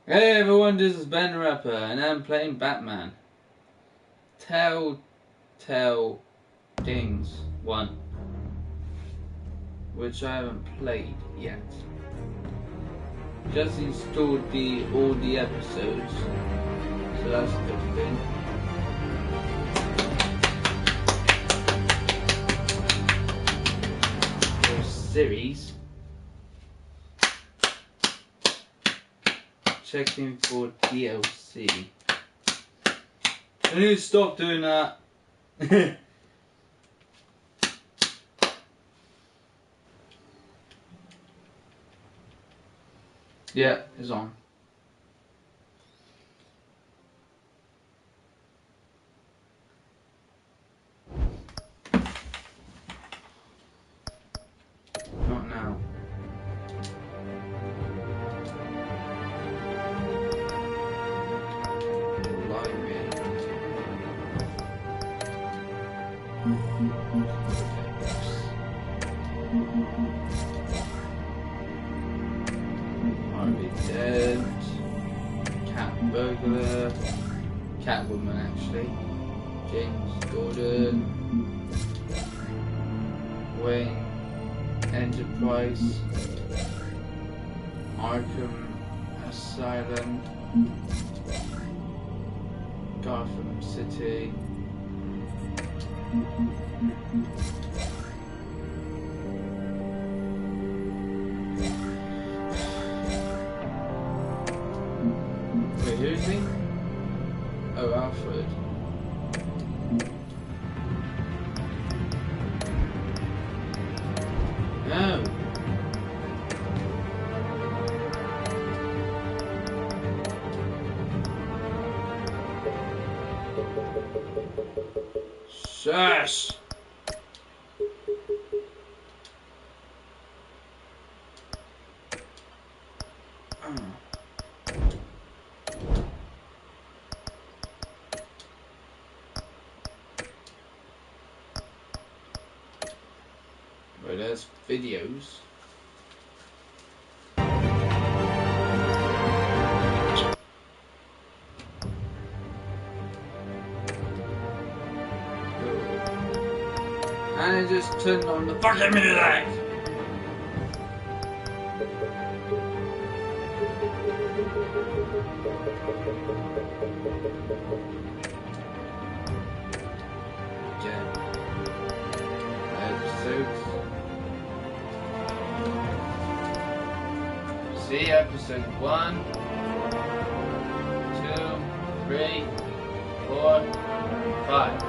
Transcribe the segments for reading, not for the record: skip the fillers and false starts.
Hey everyone, this is Ben Rapper and I'm playing Batman. Telltale Games 1, which I haven't played yet. Just installed all the episodes, so that's a good thing. Or series. Checking for DLC. I need to stop doing that. Yeah, it's on. Not now. Harvey Dent, Cat Burglar, Catwoman actually, James Gordon, Wayne Enterprise, Arkham Asylum, Gotham City, wait, who's he? Oh, Alfred. No. Shush! Well, there's videos. And I just turned on the fucking music! Okay. Episodes. See episode 1, 2, 3, 4, 5.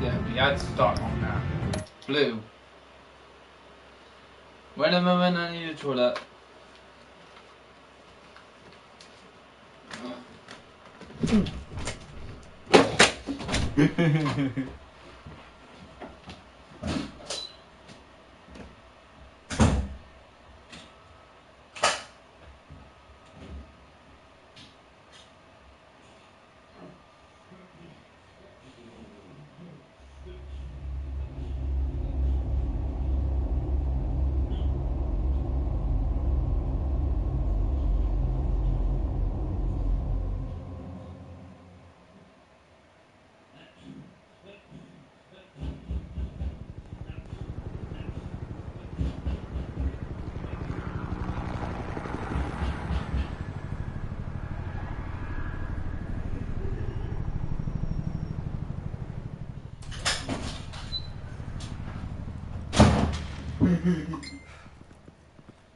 Yeah, we had to start on that. Blue. Wait a moment, I need a toilet.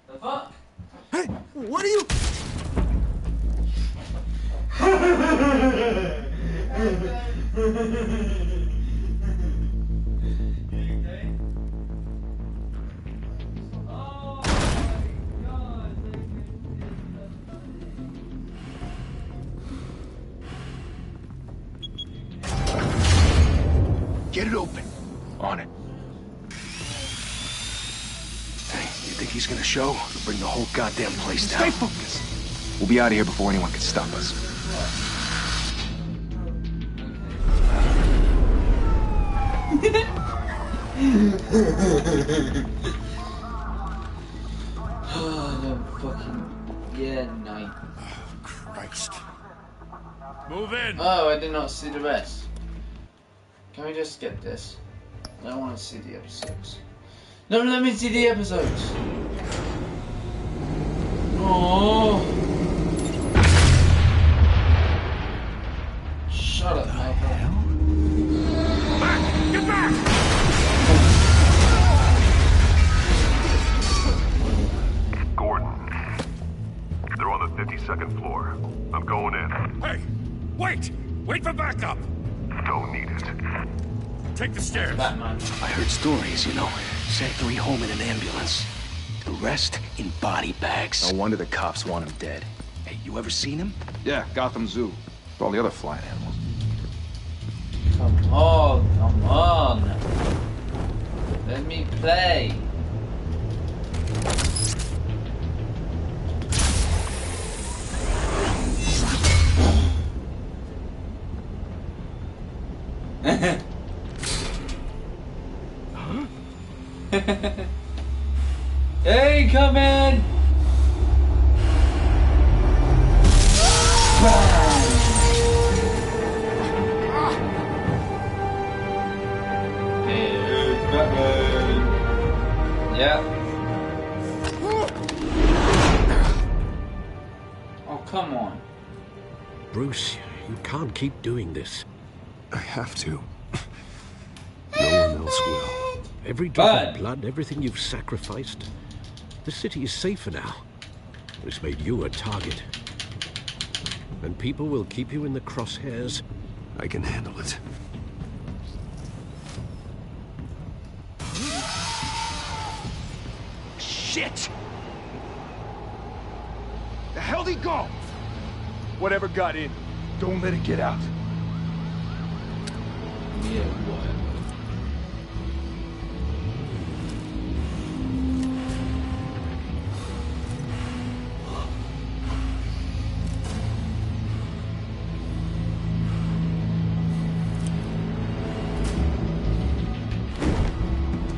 The fuck? Hey, what are you? Get it open. On it. Think he's gonna show? He'll bring the whole goddamn place down. Stay focused. We'll be out of here before anyone can stop us. Yeah, no. Christ. Move in. Oh, I did not see the rest. Can we just skip this? I don't want to see the episodes. No, let me see the episodes. Oh. Shut up, Michael. Back! Get back! Gordon. They're on the 52nd floor. I'm going in. Hey! Wait! Wait for backup! Don't need it. Take the stairs. Batman. I heard stories, you know. Sent 3 home in an ambulance. The rest in body bags. No wonder the cops want him dead. Hey, you ever seen him? Yeah, Gotham Zoo. With all the other flying animals. Come on, come on. Let me play. Hey, come in! Here's Batman. Yeah. Oh, come on. Bruce, you can't keep doing this. I have to. No one else will. Every drop Bud. of blood, everything you've sacrificed. The city is safer now. It's made you a target. And people will keep you in the crosshairs. I can handle it. Shit! The hell'd he go? Whatever got in, don't let it get out. Yeah, what?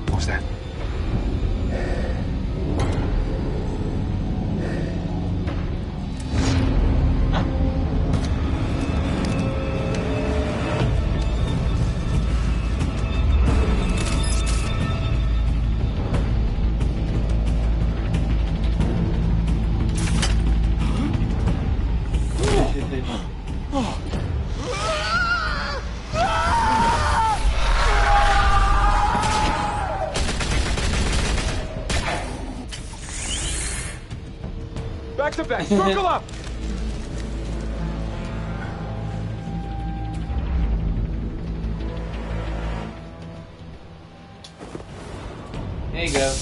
What was that? Back to back, circle up! There you go.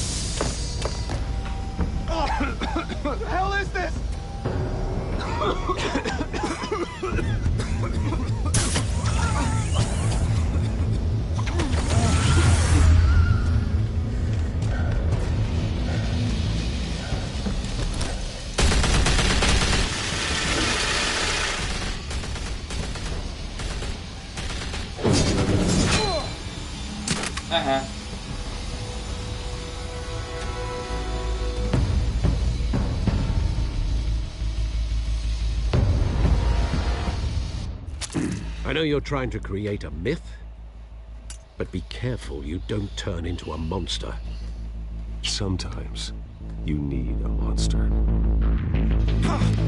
What the hell is this? Uh-huh. I know you're trying to create a myth, but be careful you don't turn into a monster. Sometimes you need a monster.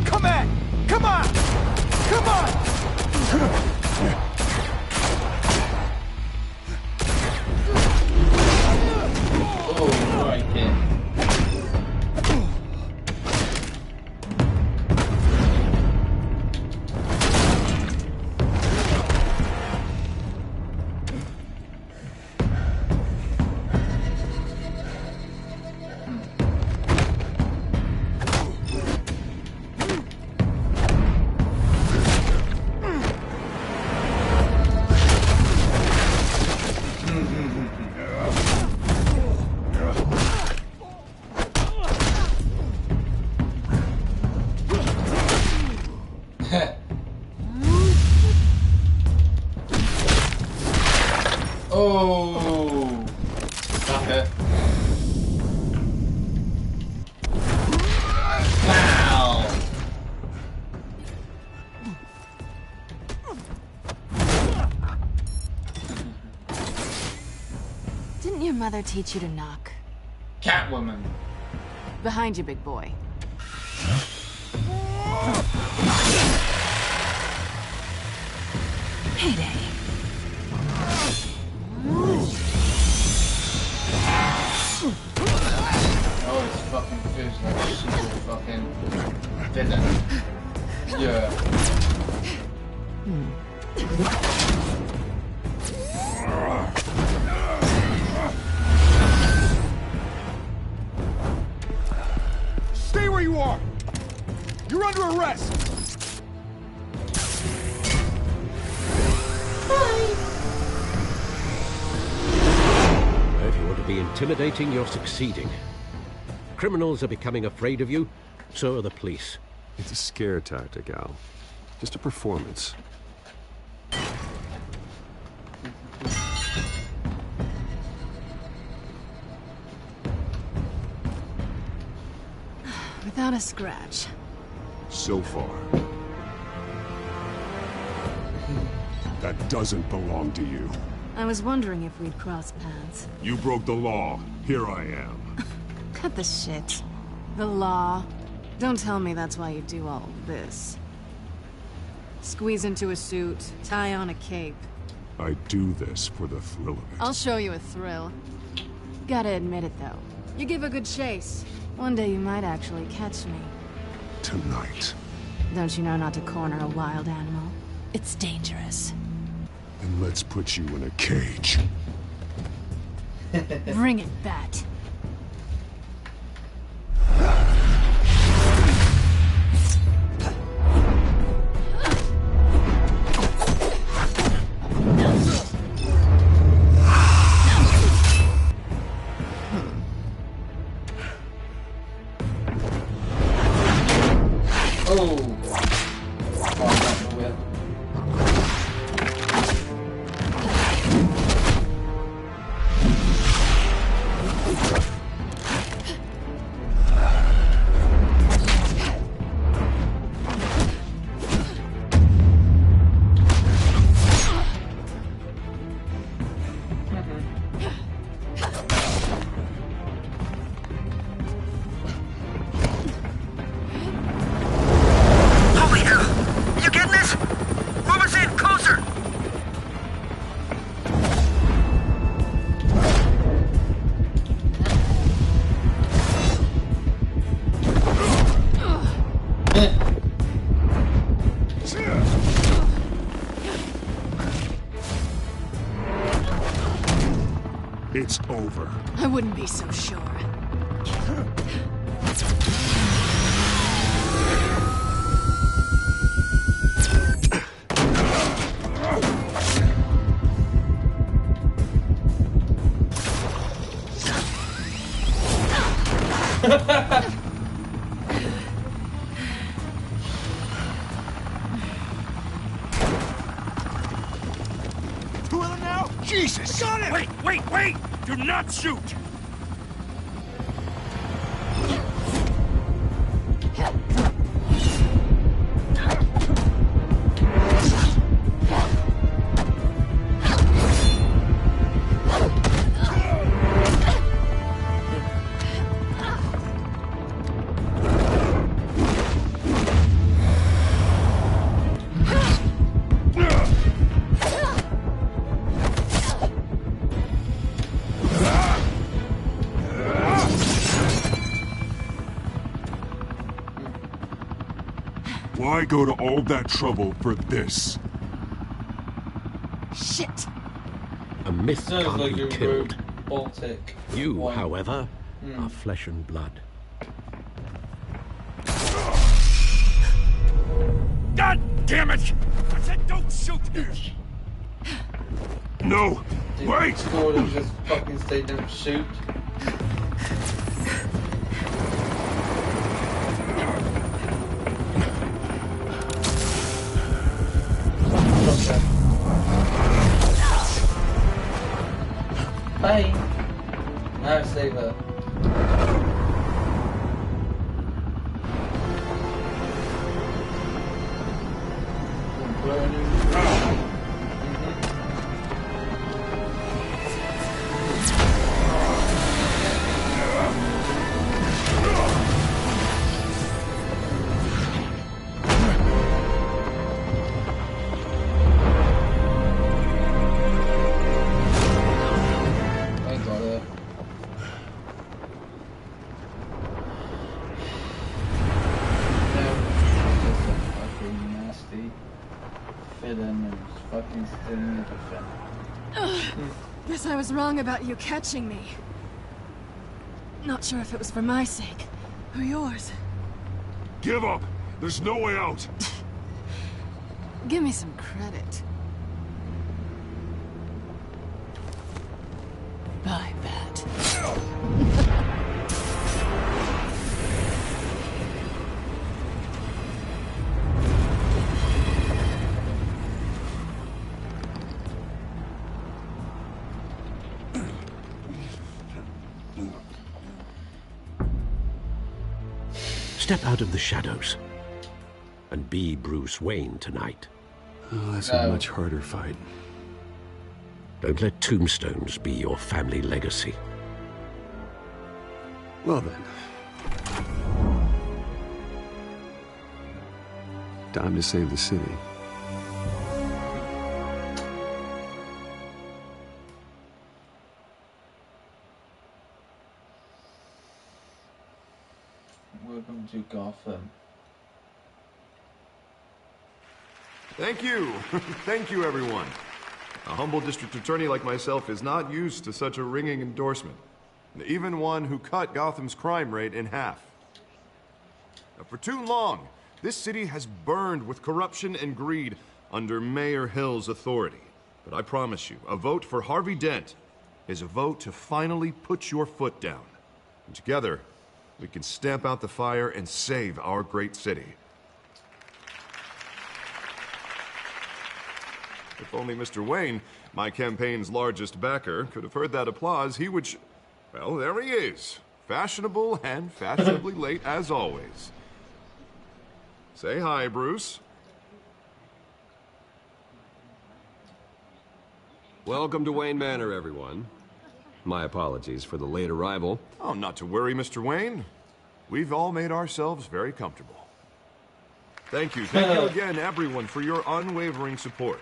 Come on! Come on! Come on! Oh, right here. Okay. Wow. Didn't your mother teach you to knock? Catwoman. Behind you, big boy. Payday. Oh, it's fucking feels like she's a fucking villain. Yeah. Stay where you are! You're under arrest! If you want to be intimidating, you're succeeding. Criminals are becoming afraid of you, so are the police. It's a scare tactic, Al. Just a performance. Without a scratch. So far. That doesn't belong to you. I was wondering if we'd cross paths. You broke the law. Here I am. Cut the shit. The law. Don't tell me that's why you do all this. Squeeze into a suit, tie on a cape. I do this for the thrill of it. I'll show you a thrill. Gotta admit it, though. You give a good chase. One day you might actually catch me. Tonight. Don't you know not to corner a wild animal? It's dangerous. Then let's put you in a cage. Bring it, Bat. It's over. I wouldn't be so sure. Two of them now? Jesus! Got it! Wait! Do not shoot! Why go to all that trouble for this? Shit! A myth Sounds can't like be a killed. robotic You, one. however, are flesh and blood. God damn it! I said don't shoot! No! Wait! Gordon just fucking say don't shoot. Bye. No, save her. Guess I was wrong about you catching me. Not sure if it was for my sake or yours. Give up! There's no way out! Give me some credit. Buy that. Step out of the shadows and be Bruce Wayne tonight. Oh, that's a much harder fight. Don't let tombstones be your family legacy. Well then. Time to save the city. Welcome to Gotham. Thank you. Thank you, everyone. A humble district attorney like myself is not used to such a ringing endorsement. Even one who cut Gotham's crime rate in half. Now, for too long, this city has burned with corruption and greed under Mayor Hill's authority. But I promise you, a vote for Harvey Dent is a vote to finally put your foot down. And together, we can stamp out the fire and save our great city. If only Mr. Wayne, my campaign's largest backer, could have heard that applause, he would well, there he is. Fashionable and fashionably late as always. Say hi, Bruce. Welcome to Wayne Manor, everyone. My apologies for the late arrival. Oh, not to worry, Mr. Wayne. We've all made ourselves very comfortable. Thank you. Thank you again, everyone, for your unwavering support.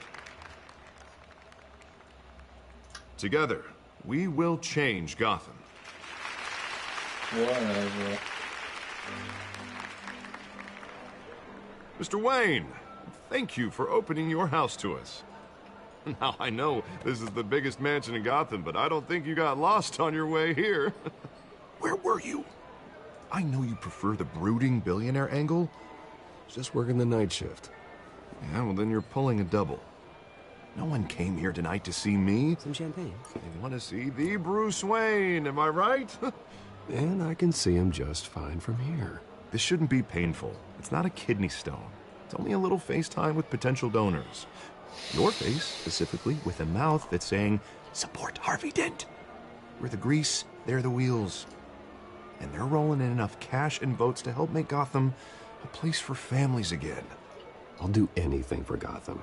Together, we will change Gotham. Whatever. Mr. Wayne, thank you for opening your house to us. Now, I know this is the biggest mansion in Gotham, but I don't think you got lost on your way here. Where were you? I know you prefer the brooding billionaire angle. Just working the night shift. Yeah, well, then you're pulling a double. No one came here tonight to see me. Some champagne. They want to see the Bruce Wayne, am I right? And I can see him just fine from here. This shouldn't be painful. It's not a kidney stone. It's only a little FaceTime with potential donors. Your face, specifically, with a mouth that's saying, support Harvey Dent. We're the grease, they're the wheels. And they're rolling in enough cash and votes to help make Gotham a place for families again. I'll do anything for Gotham.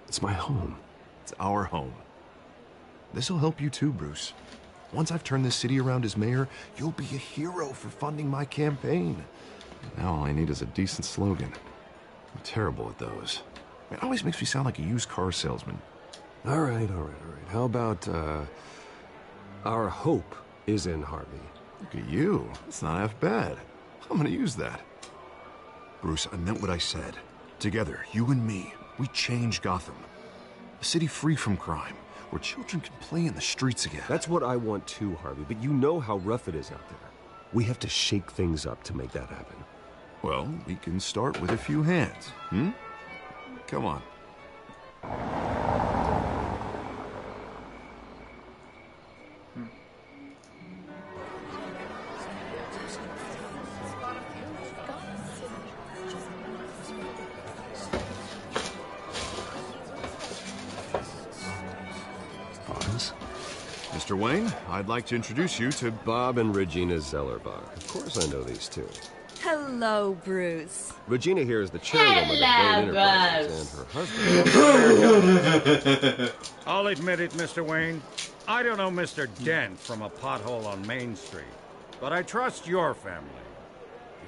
It's my home. It's our home. This'll help you too, Bruce. Once I've turned this city around as mayor, you'll be a hero for funding my campaign. Now all I need is a decent slogan. I'm terrible at those. It always makes me sound like a used car salesman. All right. How about, our hope is in Harvey? Look at you. It's not half bad. I'm gonna use that. Bruce, I meant what I said. Together, you and me, we change Gotham. A city free from crime, where children can play in the streets again. That's what I want too, Harvey, but you know how rough it is out there. We have to shake things up to make that happen. Well, we can start with a few hands, hmm? Come on. Mr. Wayne, I'd like to introduce you to... Bob and Regina Zellerbach. Of course I know these two. Hello, Bruce. Regina here is the chairwoman of Wayne Enterprises, and her husband... I'll admit it, Mr. Wayne. I don't know Mr. Dent from a pothole on Main Street, but I trust your family.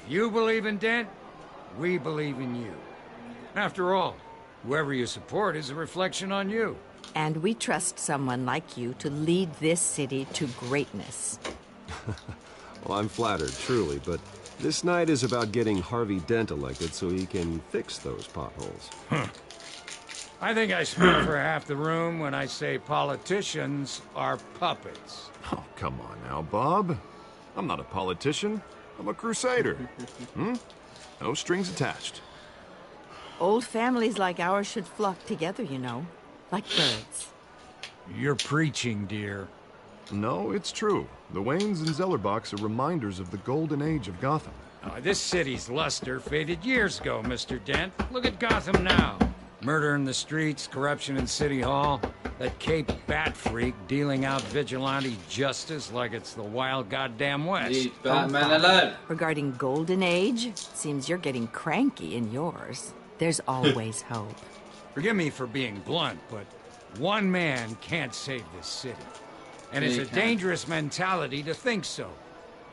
If you believe in Dent, we believe in you. After all, whoever you support is a reflection on you. And we trust someone like you to lead this city to greatness. Well, I'm flattered, truly, but this night is about getting Harvey Dent elected so he can fix those potholes. I think I speak for half the room when I say politicians are puppets. Oh, come on now, Bob. I'm not a politician. I'm a crusader. No strings attached. Old families like ours should flock together, you know. Like birds. You're preaching, dear. No, it's true. The Waynes and Zellerbachs are reminders of the golden age of Gotham. This city's luster faded years ago, Mr. Dent. Look at Gotham now. Murder in the streets, corruption in City Hall, that Cape Bat freak dealing out vigilante justice like it's the wild goddamn West. Leave Batman alone. Regarding Golden Age, seems you're getting cranky in yours. There's always hope. Forgive me for being blunt, but one man can't save this city. And it's a dangerous mentality to think so.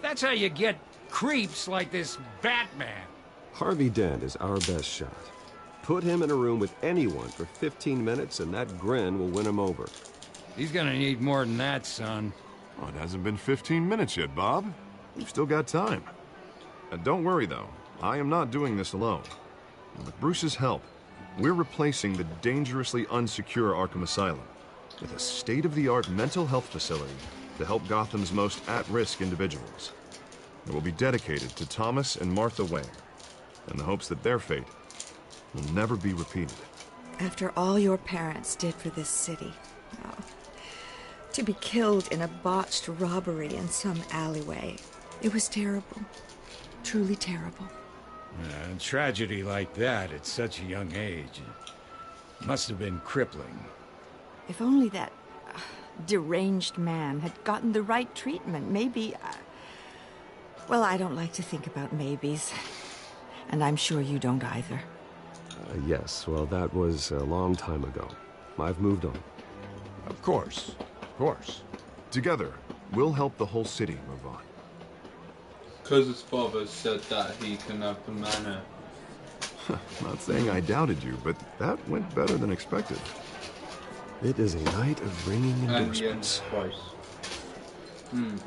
That's how you get creeps like this Batman. Harvey Dent is our best shot. Put him in a room with anyone for 15 minutes and that grin will win him over. He's gonna need more than that, son. Oh, it hasn't been 15 minutes yet, Bob. We've still got time. Don't worry, though. I am not doing this alone. And with Bruce's help, we're replacing the dangerously unsecure Arkham Asylum with a state-of-the-art mental health facility to help Gotham's most at-risk individuals. It will be dedicated to Thomas and Martha Wayne, in the hopes that their fate will never be repeated. After all your parents did for this city, to be killed in a botched robbery in some alleyway, it was terrible. Truly terrible. A tragedy like that at such a young age must have been crippling. If only that deranged man had gotten the right treatment, maybe... well, I don't like to think about maybes. And I'm sure you don't either. Yes, well, that was a long time ago. I've moved on. Of course. Of course. Together, we'll help the whole city move on. Because his father said that he can have the manor. Not saying I doubted you, but that went better than expected. It is a night of ringing endorsements. And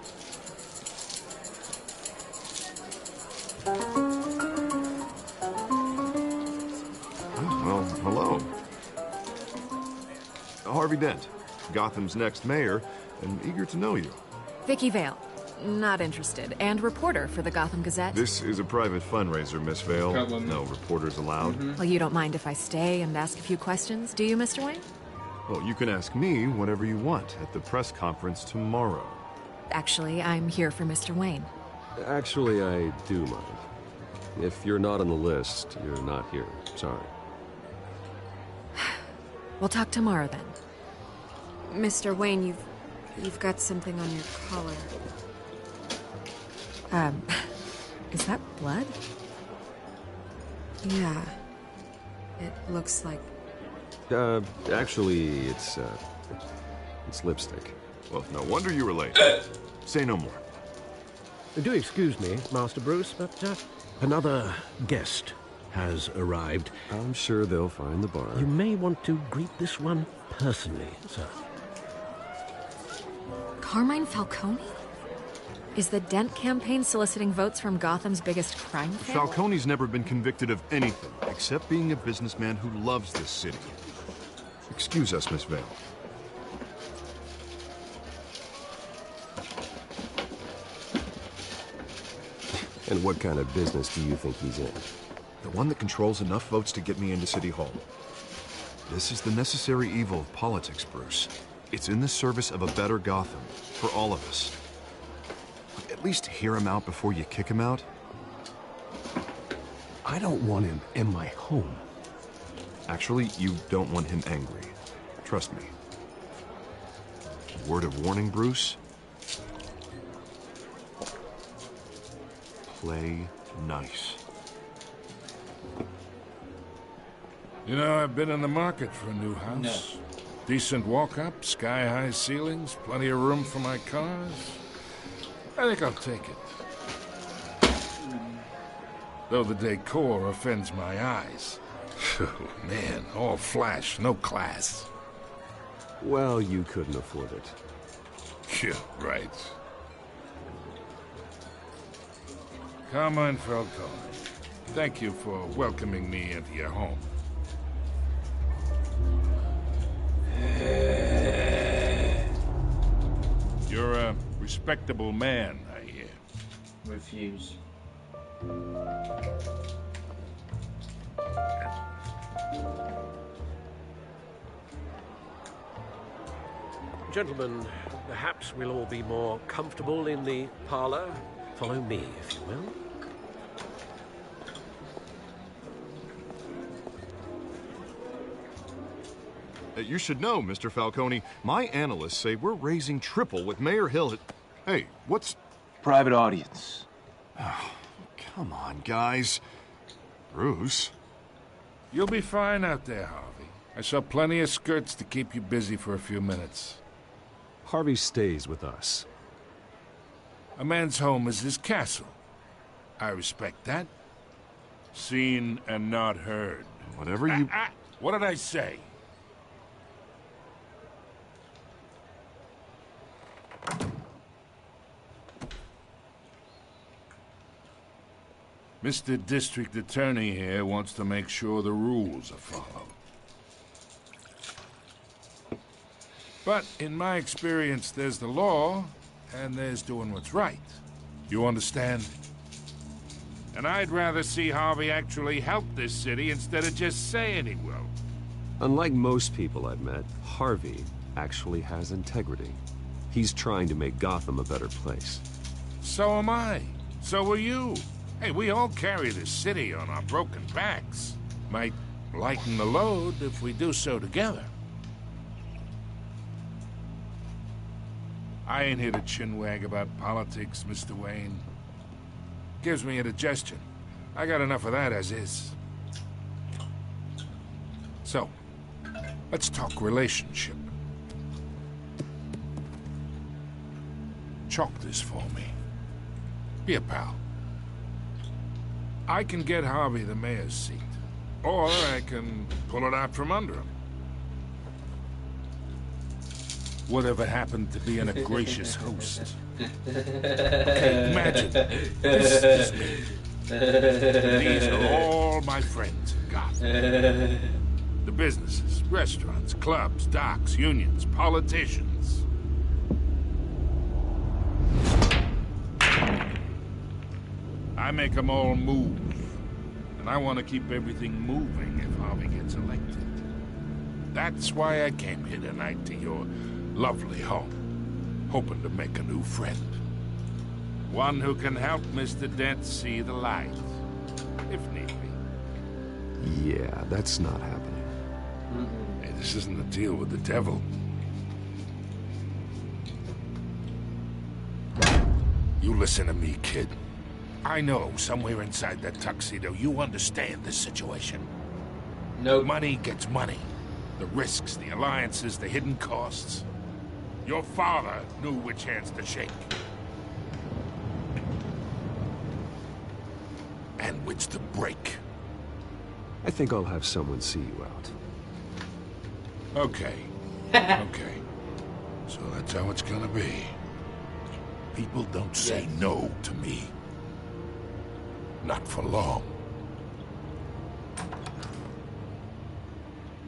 Well, hello. Harvey Dent, Gotham's next mayor, and eager to know you. Vicky Vale. Not interested. And reporter for the Gotham Gazette. This is a private fundraiser, Miss Vale. No reporters allowed. Well, you don't mind if I stay and ask a few questions, do you, Mr. Wayne? Well, you can ask me whatever you want at the press conference tomorrow. Actually, I'm here for Mr. Wayne. Actually, I do mind. If you're not on the list, you're not here. Sorry. We'll talk tomorrow, then. Mr. Wayne, you've got something on your collar. Is that blood? Yeah. It looks like... Actually, it's lipstick. Well, no wonder you were late. Say no more. Do excuse me, Master Bruce, but another guest has arrived. I'm sure they'll find the bar. You may want to greet this one personally, sir. Carmine Falcone? Is the Dent campaign soliciting votes from Gotham's biggest crime family? Falcone's never been convicted of anything except being a businessman who loves this city. Excuse us, Miss Vale. And what kind of business do you think he's in? The one that controls enough votes to get me into City Hall. This is the necessary evil of politics, Bruce. It's in the service of a better Gotham, for all of us. At least hear him out before you kick him out. I don't want him in my home. Actually, you don't want him angry. Trust me. Word of warning, Bruce? Play nice. You know, I've been in the market for a new house. Decent walk-up, sky-high ceilings, plenty of room for my cars. I think I'll take it. Though the decor offends my eyes. Oh, man, all flash, no class. Well, you couldn't afford it. Yeah, right. Carmine Falcone, thank you for welcoming me into your home. You're a respectable man, I hear. Refuse. Gentlemen, perhaps we'll all be more comfortable in the parlor. Follow me, if you will. You should know, Mr. Falcone, my analysts say we're raising triple with Mayor Hill. Hey, what's... Private audience. Oh, come on, guys. Bruce? You'll be fine out there, Harvey. I saw plenty of skirts to keep you busy for a few minutes. Harvey stays with us. A man's home is his castle. I respect that. Seen and not heard. Whatever you... What did I say? Mr. District Attorney here wants to make sure the rules are followed. But in my experience, there's the law, and there's doing what's right. You understand? And I'd rather see Harvey actually help this city instead of just saying he will. Unlike most people I've met, Harvey actually has integrity. He's trying to make Gotham a better place. So am I. So are you. Hey, we all carry this city on our broken backs. Might lighten the load if we do so together. I ain't here to chinwag about politics, Mr. Wayne. Gives me indigestion. I got enough of that as is. So, let's talk relationship. Chalk this for me. Be a pal. I can get Harvey the mayor's seat, or I can pull it out from under him. Whatever happened to being a gracious host? Okay, imagine, this is me. These are all my friends in Gotham. The businesses, restaurants, clubs, docks, unions, politicians. I make them all move. And I want to keep everything moving if Harvey gets elected. That's why I came here tonight to your lovely home, hoping to make a new friend. One who can help Mr. Dent see the light, if need be. Yeah, that's not happening. Hey, this isn't a deal with the devil. You listen to me, kid. I know somewhere inside that tuxedo you understand this situation. No. Money gets money. The risks, the alliances, the hidden costs. Your father knew which hands to shake. And which to break. I think I'll have someone see you out. Okay. Okay. So that's how it's gonna be. People don't say no to me. Not for long.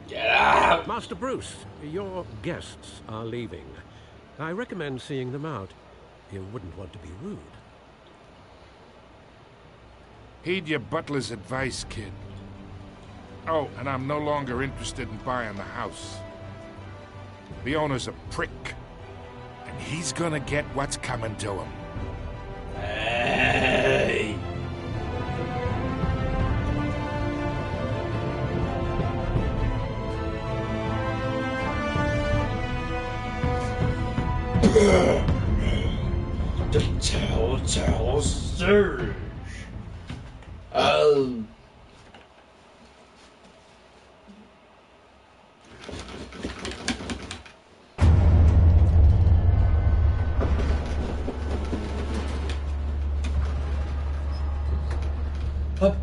Get out! Master Bruce, your guests are leaving. I recommend seeing them out. You wouldn't want to be rude. Heed your butler's advice, kid. Oh, and I'm no longer interested in buying the house. The owner's a prick. And he's gonna get what's coming to him. Hey! The Telltale Surge. Oh. Up.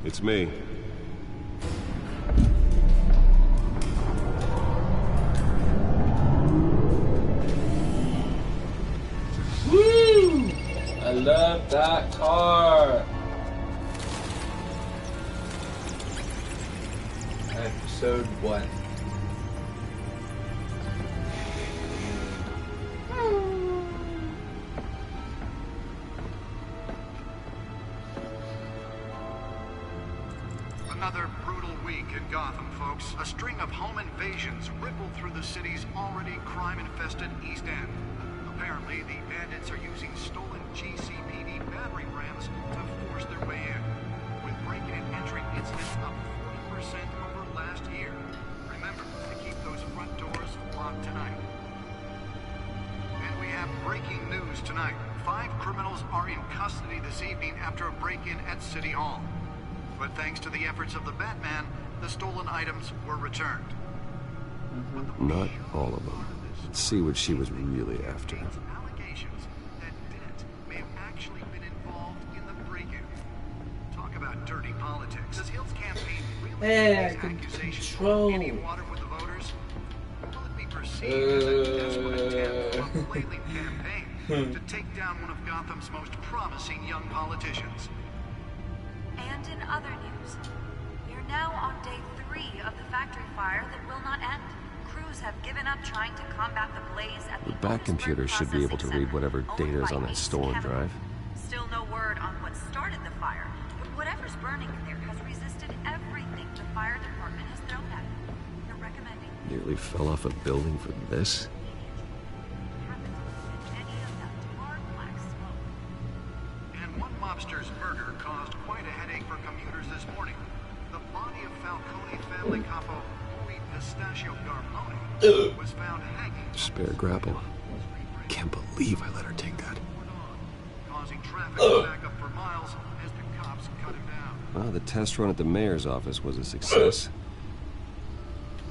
It's me. Woo! I love that car. Episode 1. Another brutal week in Gotham, folks. A string of home invasions rippled through the city's already crime-infested East End. Apparently, the bandits are using stolen GCPD battering rams to force their way in, with break-in and entry incidents up 40% over last year. Remember to keep those front doors locked tonight. And we have breaking news tonight. 5 criminals are in custody this evening after a break-in at City Hall. But thanks to the efforts of the Batman, the stolen items were returned. Not all of them. Let's see what she was really after. Allegations that Dent may have actually been involved in the break-in. Talk about dirty politics. Does Hill's campaign really make these accusations hold any water with the voters? Will it be perceived as a desperate attempt from a flailing campaign to take down one of Gotham's most promising young politicians? And in other news, we are now on day 3 of the factory fire that will not end. Crews have given up trying to combat the blaze at The back computer should be able to read whatever data is on that stolen drive. Still no word on what started the fire, but whatever's burning in there has resisted everything the fire department has thrown at it. They're recommending Nearly fell off a building for this? And one mobster's murder caused quite a headache for commuters this morning. The body of Falcone family capo Louis Pistachio Garmone was found hanging. Spare grapple. Can't believe I let her take that. Causing traffic to back up for miles as the cops cut him down. Well, the test run at the mayor's office was a success.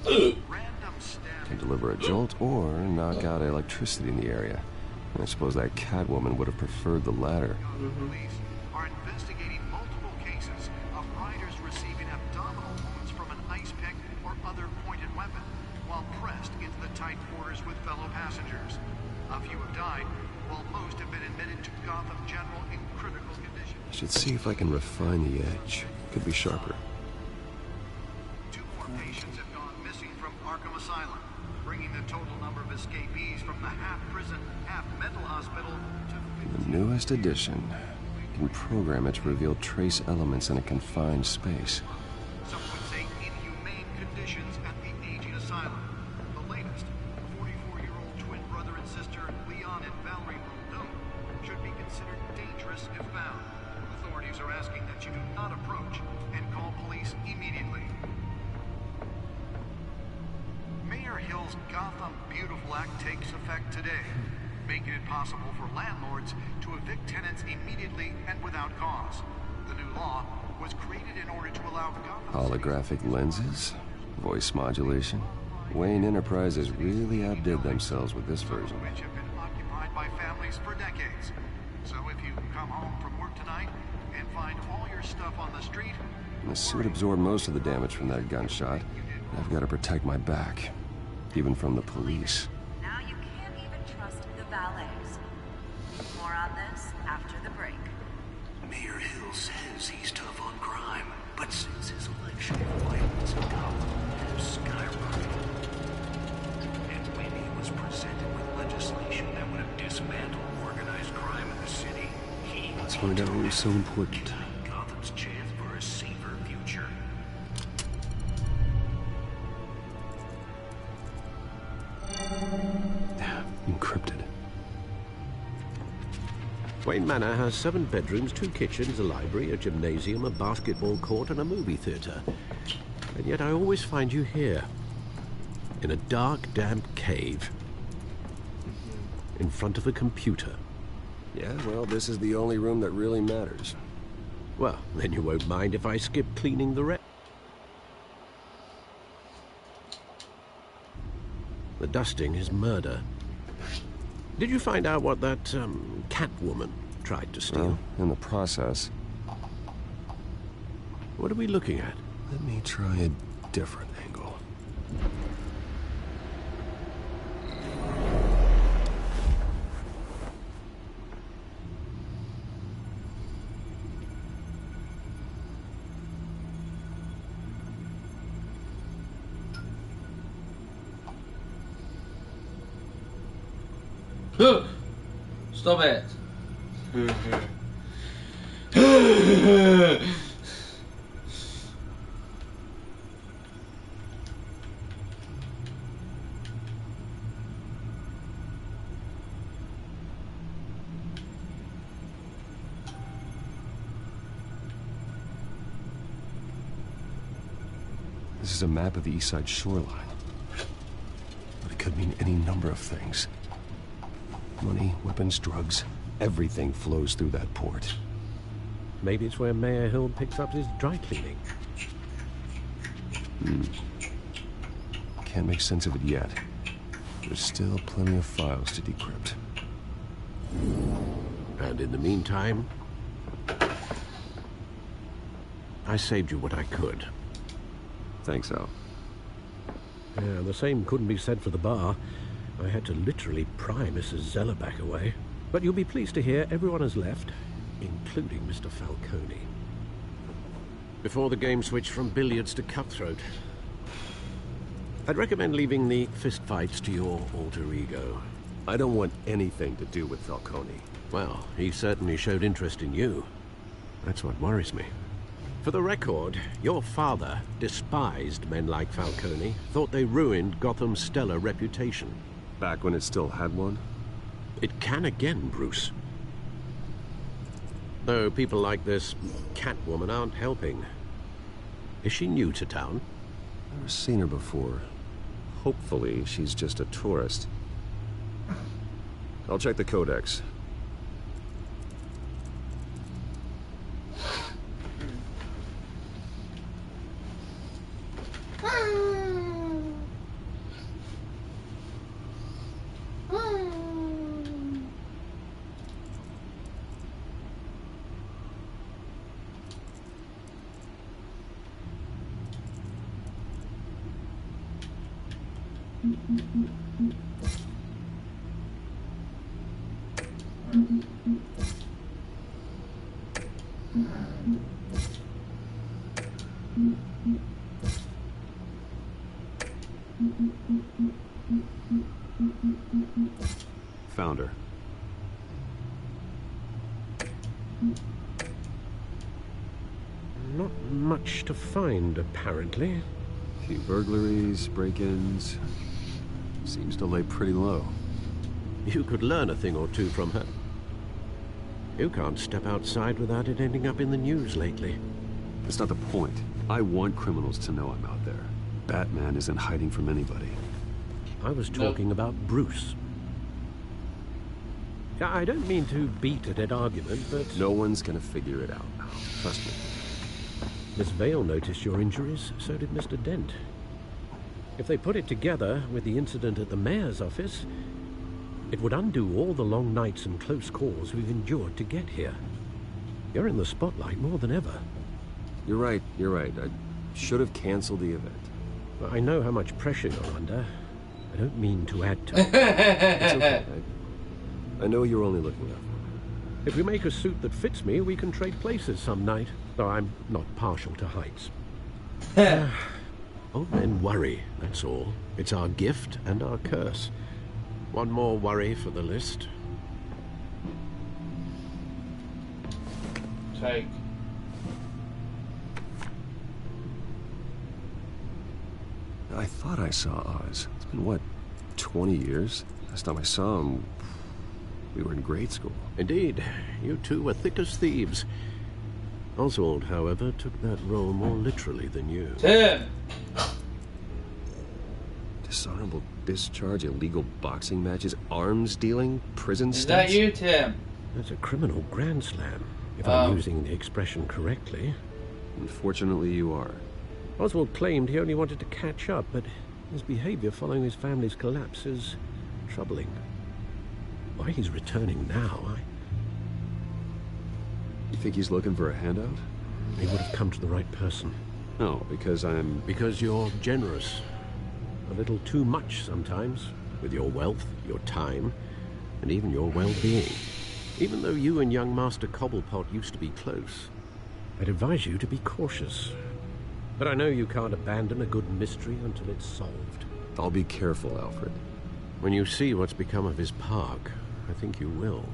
Can deliver a jolt or knock out electricity in the area. I suppose that Catwoman would have preferred the latter. Police are investigating multiple cases of riders receiving abdominal wounds from an ice pick or other pointed weapon while pressed into the tight quarters with fellow passengers. A few have died, while most have been admitted to Gotham General in critical condition. I should see if I can refine the edge. Could be sharper. 2 more patients have gone missing from Arkham Asylum, bringing the total number of escapees from the half-prison, half-mental hospital to The newest edition can program it to reveal trace elements in a confined space. some would say inhumane conditions at the aging asylum. The latest, 44-year-old twin brother and sister Leon and Valerie Muldoon should be considered dangerous if found. Authorities are asking that you do not approach and call police immediately. Mayor Hill's Gotham Beautiful Act takes effect today, making it possible for landlords to evict tenants immediately and without cause. The new law was created in order to allow Gotham Holographic lenses? Voice modulation? Wayne Enterprises really outdid themselves with this version. which have been occupied by families for decades. So if you come home from work tonight and find all your stuff on the street, The suit absorbed most of the damage from that gunshot. I've got to protect my back, even from the police. now you can't even trust the valets. More on this after the break. Mayor Hill says he's tough on crime, but since his election, violence in Gotham has skyrocketed. And when he was presented with legislation that would have dismantled organized crime in the city, he Let's find out what was so important. Gotham's chance for a safer future. Encrypted. Wayne Manor has 7 bedrooms, 2 kitchens, a library, a gymnasium, a basketball court, and a movie theatre. And yet I always find you here, in a dark, damp cave, in front of a computer. Yeah, well, this is the only room that really matters. Well, then you won't mind if I skip cleaning the rest. The dusting is murder. Did you find out what that, Catwoman tried to steal? Well, in the process. What are we looking at? Let me try a different angle. Stop it. This is a map of the East Side shoreline. But it could mean any number of things. Money, weapons, drugs, everything flows through that port. Maybe it's where Mayor Hill picks up his dry cleaning. Can't make sense of it yet. There's still plenty of files to decrypt. And in the meantime, I saved you what I could. Thanks, Al. Yeah, the same couldn't be said for the bar. I had to literally pry Mrs. Zellerback away. But you'll be pleased to hear everyone has left, including Mr. Falcone. Before the game switched from billiards to cutthroat. I'd recommend leaving the fistfights to your alter ego. I don't want anything to do with Falcone. Well, he certainly showed interest in you. That's what worries me. For the record, your father despised men like Falcone, thought they ruined Gotham's stellar reputation. Back when it still had one? It can again, Bruce. Though people like this Catwoman aren't helping. Is she new to town? Never seen her before. Hopefully, she's just a tourist. I'll check the codex. Found her. Not much to find, apparently. A few burglaries, break-ins. Seems to lay pretty low. You could learn a thing or two from her. You can't step outside without it ending up in the news lately. That's not the point. I want criminals to know I'm out there. Batman isn't hiding from anybody. I was talking about Bruce. I don't mean to beat a dead argument, but... No one's gonna figure it out now. Trust me. Miss Vale noticed your injuries, so did Mr. Dent. If they put it together with the incident at the mayor's office, it would undo all the long nights and close calls we've endured to get here. You're in the spotlight more than ever. You're right. I should have canceled the event. I know how much pressure you're under. I don't mean to add to it. It's okay. I know you're only looking out for me. If we make a suit that fits me, we can trade places some night. Though I'm not partial to heights. Old men worry, that's all. It's our gift and our curse. One more worry for the list. Take. I thought I saw Oz. It's been, what, 20 years? Last time I saw him... We were in grade school. Indeed, you two were thick as thieves. Oswald, however, took that role more literally than you. Tim! Dishonorable discharge, illegal boxing matches, arms dealing, prison Is stunts. that you, Tim? That's a criminal grand slam, if I'm using the expression correctly. Unfortunately, you are. Oswald claimed he only wanted to catch up, but his behavior following his family's collapse is troubling. Why he's returning now, You think he's looking for a handout? He would have come to the right person. No, because I'm... Because you're generous. A little too much sometimes, with your wealth, your time, and even your well-being. Even though you and young Master Cobblepot used to be close, I'd advise you to be cautious. But I know you can't abandon a good mystery until it's solved. I'll be careful, Alfred. When you see what's become of his park, I think you will.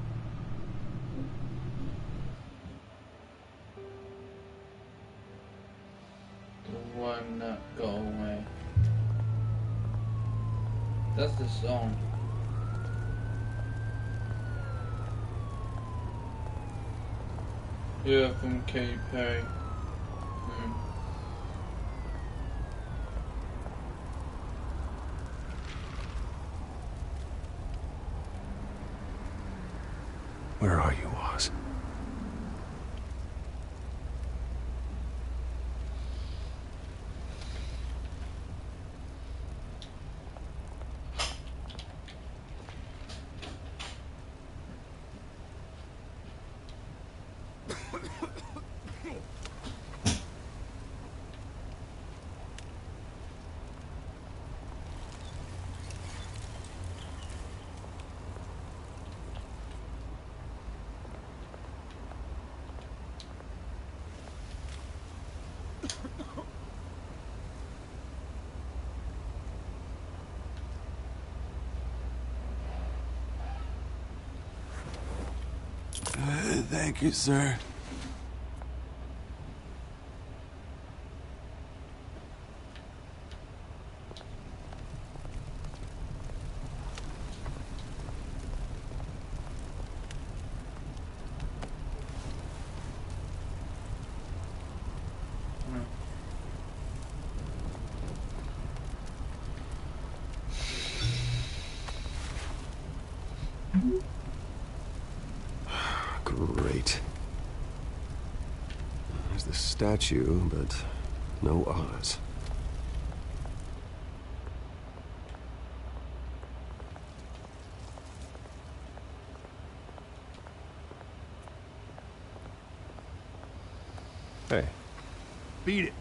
The one that got away. That's the song. Yeah, from Katy Perry. Where are you, Oz? Thank you, sir. Great. There's the statue, but no Oz. Hey. Beat it.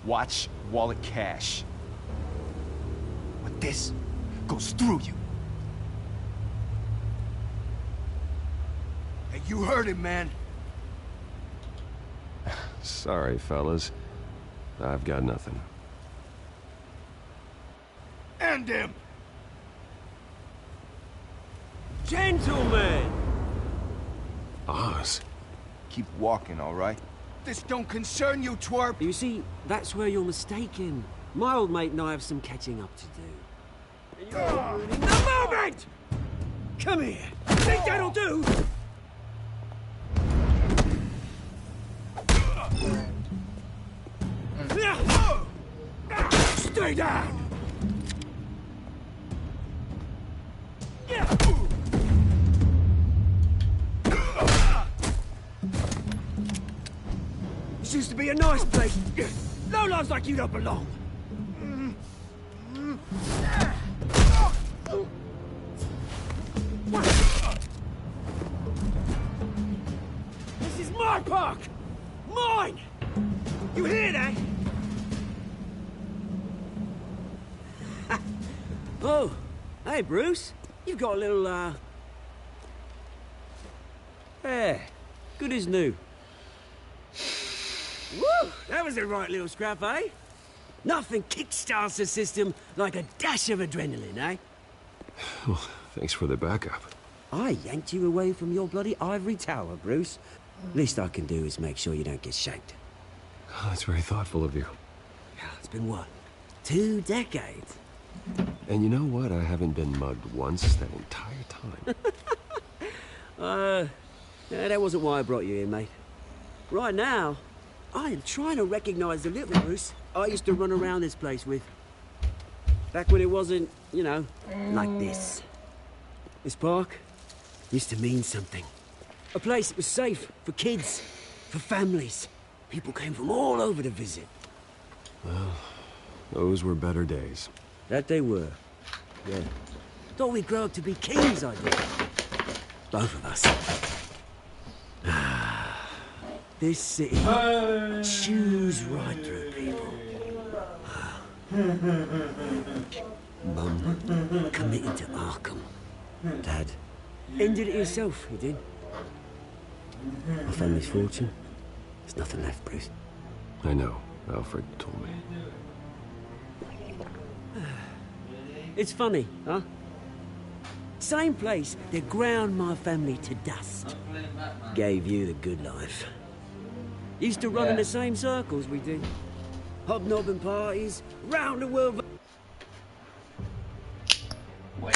Watch wallet cash. But this goes through you. Hey, you heard him, man. Sorry, fellas. I've got nothing. End him! Gentlemen! Oz. Keep walking, all right? This don't concern you, twerp! You see, that's where you're mistaken. My old mate and I have some catching up to do. You're ruining the moment! Come here! Think that'll do? Stay down! This used to be a nice place. Lowlifes like you don't belong. park! Mine! You hear that? Oh, hey, Bruce. You've got a little, Yeah, good as new. Woo! That was a right little scrap, eh? Nothing kickstarts the system like a dash of adrenaline, eh? Well, thanks for the backup. I yanked you away from your bloody ivory tower, Bruce. Least I can do is make sure you don't get shanked. Oh, that's very thoughtful of you. Yeah, it's been what? 2 decades? And you know what? I haven't been mugged once that entire time. Yeah, that wasn't why I brought you here, mate. Right now, I am trying to recognize the little Bruce I used to run around this place with. Back when it wasn't, you know, like this. This park used to mean something. A place that was safe for kids, for families. People came from all over to visit. Well, those were better days. That they were. Yeah. Thought we'd grow up to be kings, I did. Both of us. This city chews right through people. Mum committed to Arkham. Dad ended it himself, he did. My family's fortune. There's nothing left, Bruce. I know. Alfred told me. It's funny, huh? Same place that ground my family to dust. Gave you the good life. Used to run in the same circles we did. Hobnobbing parties, round the world. Wait.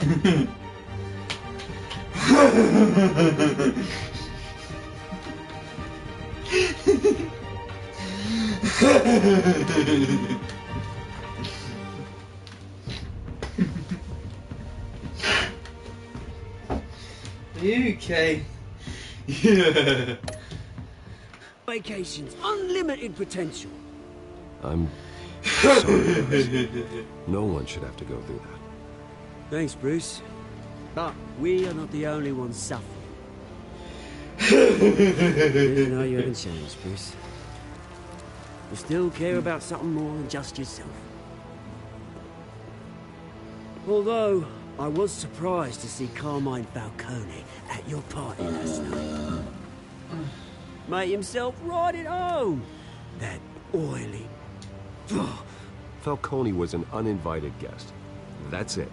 Are you okay? Yeah. Vacations, unlimited potential. I'm sorry, Bruce. No one should have to go through that. Thanks, Bruce. But we are not the only ones suffering. You know you haven't changed, Bruce. You still care about something more than just yourself. Although, I was surprised to see Carmine Falcone at your party last night. Made himself right at home. That oily... Falcone was an uninvited guest. That's it.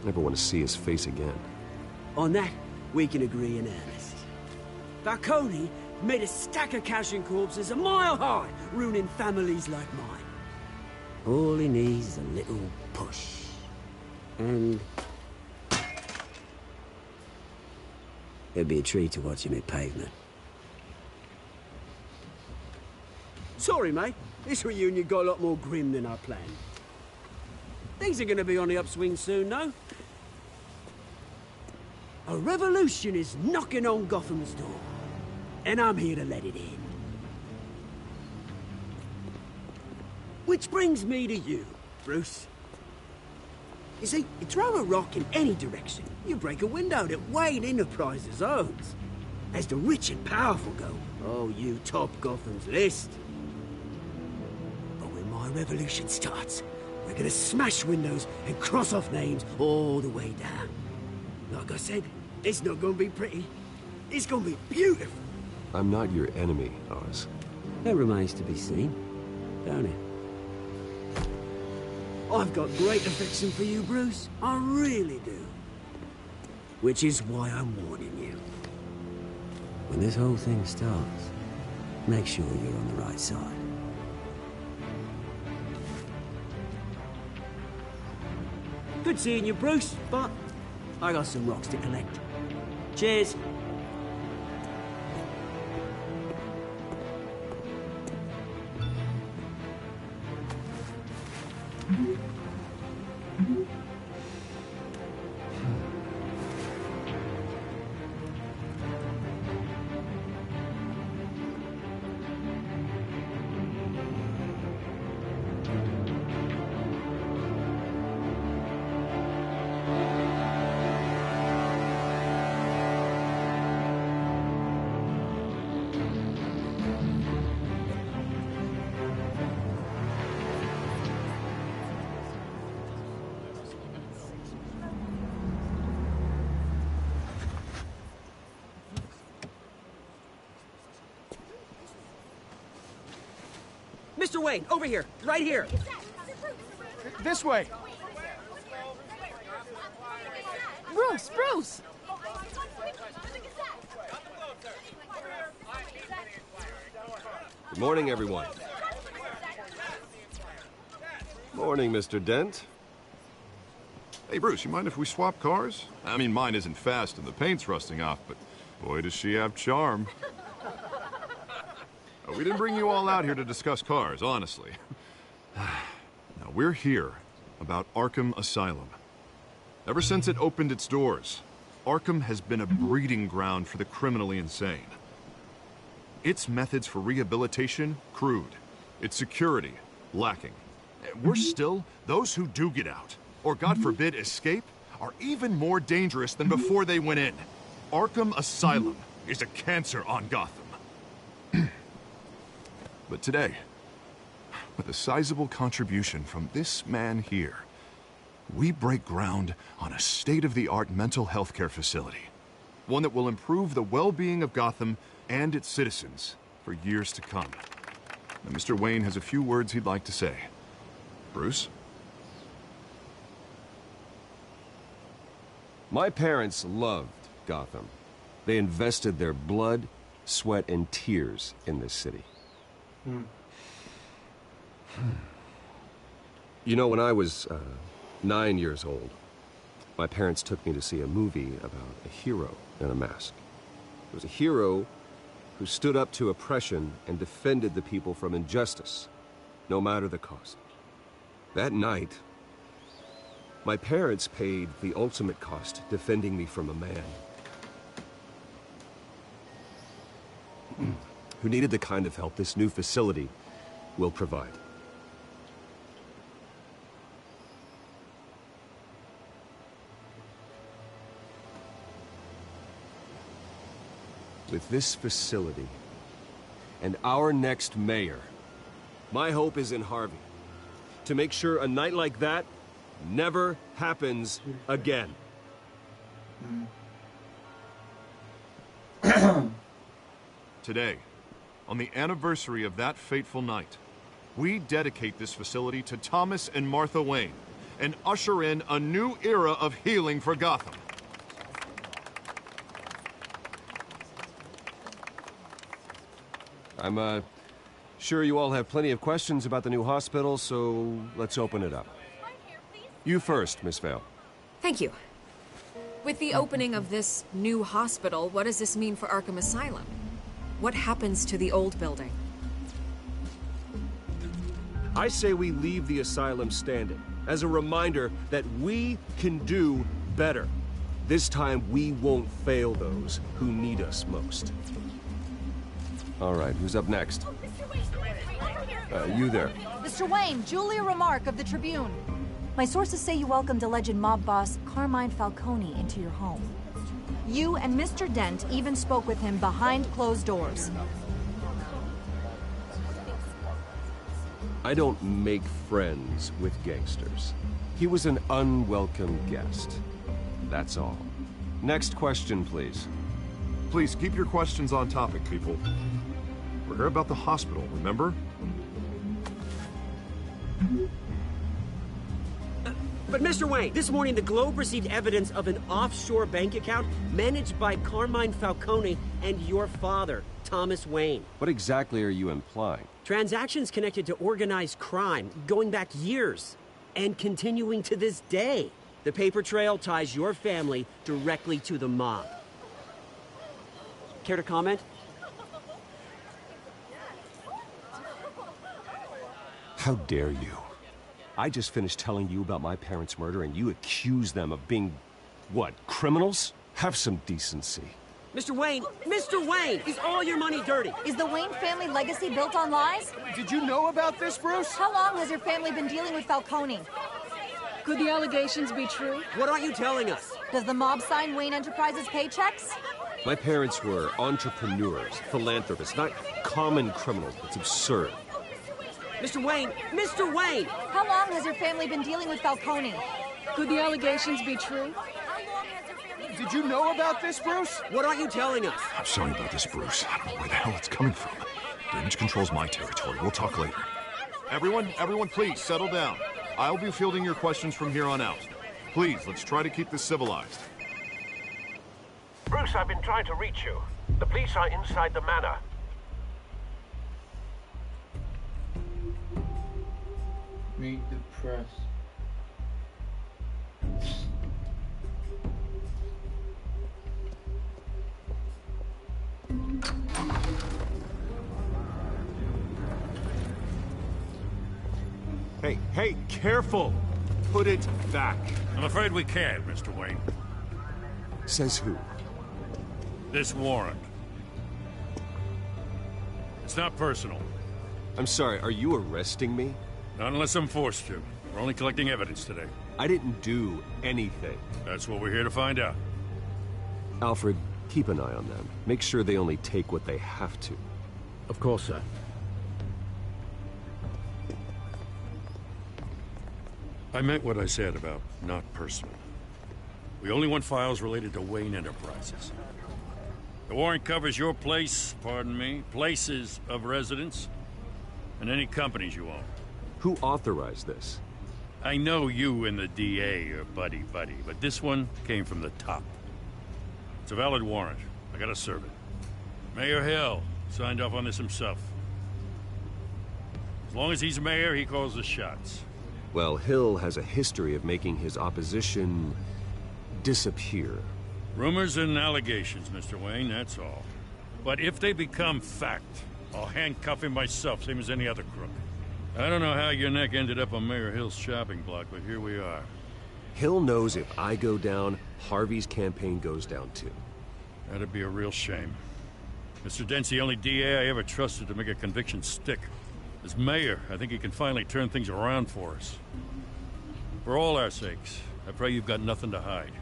Never want to see his face again. On that, we can agree in earnest. Falcone made a stack of cashing corpses a mile high, ruining families like mine. All he needs is a little push. And... it'd be a treat to watch him hit pavement. Sorry, mate. This reunion got a lot more grim than I planned. Things are gonna be on the upswing soon, no? A revolution is knocking on Gotham's door. And I'm here to let it in. Which brings me to you, Bruce. You see, you throw a rock in any direction, you break a window that Wayne Enterprises owns. As the rich and powerful go, oh, you top Gotham's list. But when my revolution starts, we're gonna smash windows and cross off names all the way down. Like I said, it's not gonna be pretty. It's gonna be beautiful. I'm not your enemy, Oz. That remains to be seen, don't it? I've got great affection for you, Bruce. I really do. Which is why I'm warning you. When this whole thing starts, make sure you're on the right side. Good seeing you, Bruce, but I got some rocks to collect. Cheers. Mr. Wayne, over here, right here. This way. Bruce, Bruce! Good morning, everyone. Morning, Mr. Dent. Hey, Bruce, you mind if we swap cars? I mean, mine isn't fast and the paint's rusting off, but boy, does she have charm. We didn't bring you all out here to discuss cars, honestly. Now, we're here about Arkham Asylum. Ever since it opened its doors, Arkham has been a breeding ground for the criminally insane. Its methods for rehabilitation, crude. Its security, lacking. Worse still, those who do get out, or God forbid escape, are even more dangerous than before they went in. Arkham Asylum is a cancer on Gotham. But today, with a sizable contribution from this man here, we break ground on a state-of-the-art mental health care facility. One that will improve the well-being of Gotham and its citizens for years to come. Now, Mr. Wayne has a few words he'd like to say. Bruce? My parents loved Gotham. They invested their blood, sweat, and tears in this city. You know, when I was 9 years old, My parents took me to see a movie about a hero in a mask. It was a hero who stood up to oppression and defended the people from injustice, no matter the cost. That night, my parents paid the ultimate cost defending me from a man who needed the kind of help this new facility will provide. With this facility and our next mayor, my hope is in Harvey. To make sure a night like that never happens again. Today, on the anniversary of that fateful night, we dedicate this facility to Thomas and Martha Wayne and usher in a new era of healing for Gotham. I'm, sure you all have plenty of questions about the new hospital, so let's open it up. You first, Miss Vale. Thank you. With the opening of this new hospital, what does this mean for Arkham Asylum? What happens to the old building? I say we leave the asylum standing, as a reminder that we can do better. This time, we won't fail those who need us most. All right, who's up next? You there. Mr. Wayne, Julia Remark of the Tribune. My sources say you welcomed alleged mob boss Carmine Falcone into your home. You and Mr. Dent even spoke with him behind closed doors. I don't make friends with gangsters. He was an unwelcome guest. That's all. Next question, please. Please keep your questions on topic, people. We're here about the hospital, remember? But Mr. Wayne, this morning the Globe received evidence of an offshore bank account managed by Carmine Falcone and your father, Thomas Wayne. What exactly are you implying? Transactions connected to organized crime, going back years, and continuing to this day. The paper trail ties your family directly to the mob. Care to comment? How dare you? I just finished telling you about my parents' murder and you accuse them of being, what, criminals? Have some decency. Mr. Wayne, is all your money dirty? Is the Wayne family legacy built on lies? Did you know about this, Bruce? How long has your family been dealing with Falcone? Could the allegations be true? What aren't you telling us? Does the mob sign Wayne Enterprises paychecks? My parents were entrepreneurs, philanthropists, not common criminals. It's absurd. Mr. Wayne! How long has your family been dealing with Falcone? Could the allegations be true? Did you know about this, Bruce? What aren't you telling us? I'm sorry about this, Bruce. I don't know where the hell it's coming from. Damage control's my territory. We'll talk later. Everyone, please, settle down. I'll be fielding your questions from here on out. Please, let's try to keep this civilized. Bruce, I've been trying to reach you. The police are inside the manor. Meet the press. Hey, careful! Put it back. I'm afraid we can't, Mr. Wayne. Says who? This warrant. It's not personal. I'm sorry, are you arresting me? Not unless I'm forced to. We're only collecting evidence today. I didn't do anything. That's what we're here to find out. Alfred, keep an eye on them. Make sure they only take what they have to. Of course, sir. I meant what I said about not personal. We only want files related to Wayne Enterprises. The warrant covers your places of residence, and any companies you own. Who authorized this? I know you and the DA are buddy-buddy, but this one came from the top. It's a valid warrant. I gotta serve it. Mayor Hill signed off on this himself. As long as he's mayor, he calls the shots. Well, Hill has a history of making his opposition disappear. Rumors and allegations, Mr. Wayne, that's all. But if they become fact, I'll handcuff him myself, same as any other crook. I don't know how your neck ended up on Mayor Hill's shopping block, but here we are. Hill knows if I go down, Harvey's campaign goes down too. That'd be a real shame. Mr. Dent's the only DA I ever trusted to make a conviction stick. As mayor, I think he can finally turn things around for us. For all our sakes, I pray you've got nothing to hide.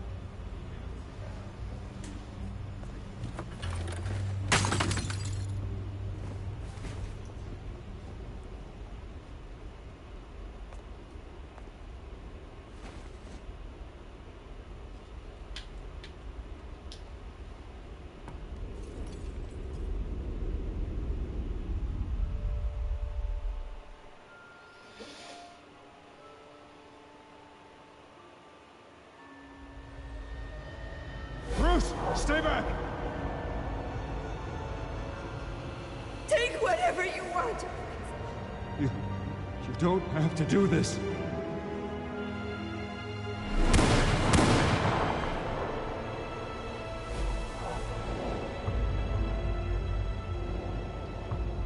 Bruce, stay back! Take whatever you want. You don't have to do this.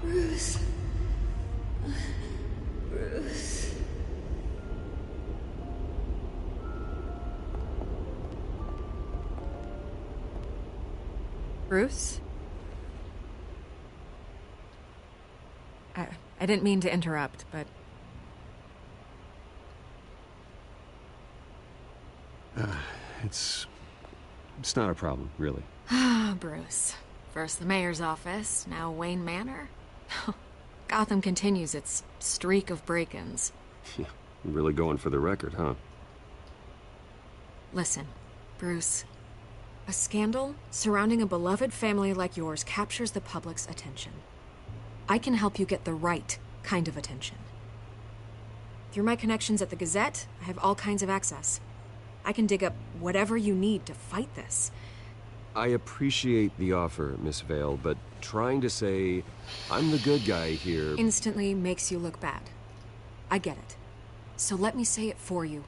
Bruce. Bruce. Bruce? I didn't mean to interrupt, but... It's not a problem, really. Ah, Bruce. First the mayor's office, now Wayne Manor. Gotham continues its streak of break-ins. Yeah, really going for the record, huh? Listen, Bruce. A scandal surrounding a beloved family like yours captures the public's attention. I can help you get the right kind of attention. Through my connections at the Gazette, I have all kinds of access. I can dig up whatever you need to fight this. I appreciate the offer, Miss Vale, but trying to say I'm the good guy here... instantly makes you look bad. I get it. So let me say it for you.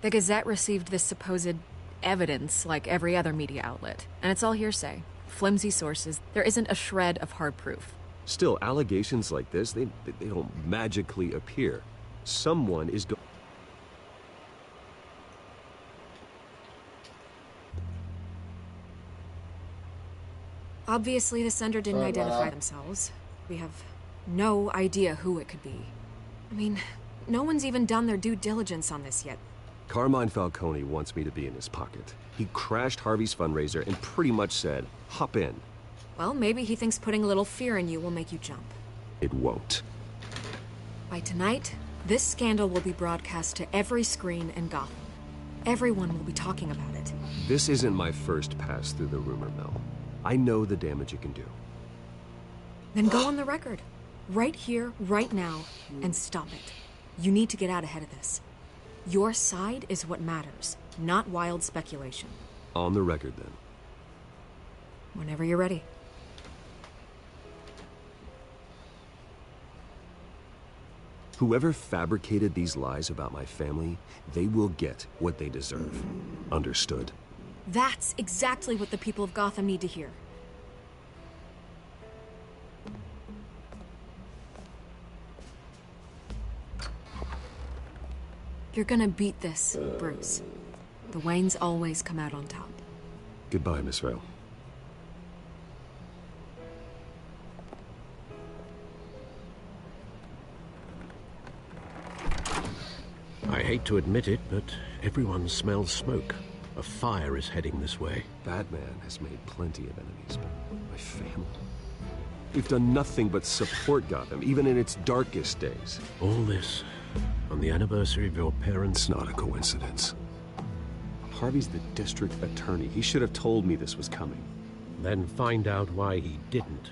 The Gazette received this supposed evidence like every other media outlet, and it's all hearsay. Flimsy sources. There isn't a shred of hard proof. Still, allegations like this, they don't magically appear. Someone is Obviously, the sender didn't identify themselves. We have no idea who it could be. I mean, no one's even done their due diligence on this yet. Carmine Falcone wants me to be in his pocket. He crashed Harvey's fundraiser and pretty much said, hop in. Well, maybe he thinks putting a little fear in you will make you jump. It won't. By tonight, this scandal will be broadcast to every screen in Gotham. Everyone will be talking about it. This isn't my first pass through the rumor mill. I know the damage it can do. Then go on the record. Right here, right now, and stop it. You need to get out ahead of this. Your side is what matters, not wild speculation. On the record, then. Whenever you're ready. Whoever fabricated these lies about my family, they will get what they deserve. Understood? That's exactly what the people of Gotham need to hear. You're gonna beat this, Bruce. The Waynes always come out on top. Goodbye, Miss Vale. I hate to admit it, but everyone smells smoke. A fire is heading this way. Batman has made plenty of enemies, but my family... We've done nothing but support Gotham, even in its darkest days. All this on the anniversary of your parents'... It's not a coincidence. Harvey's the district attorney. He should have told me this was coming. Then find out why he didn't.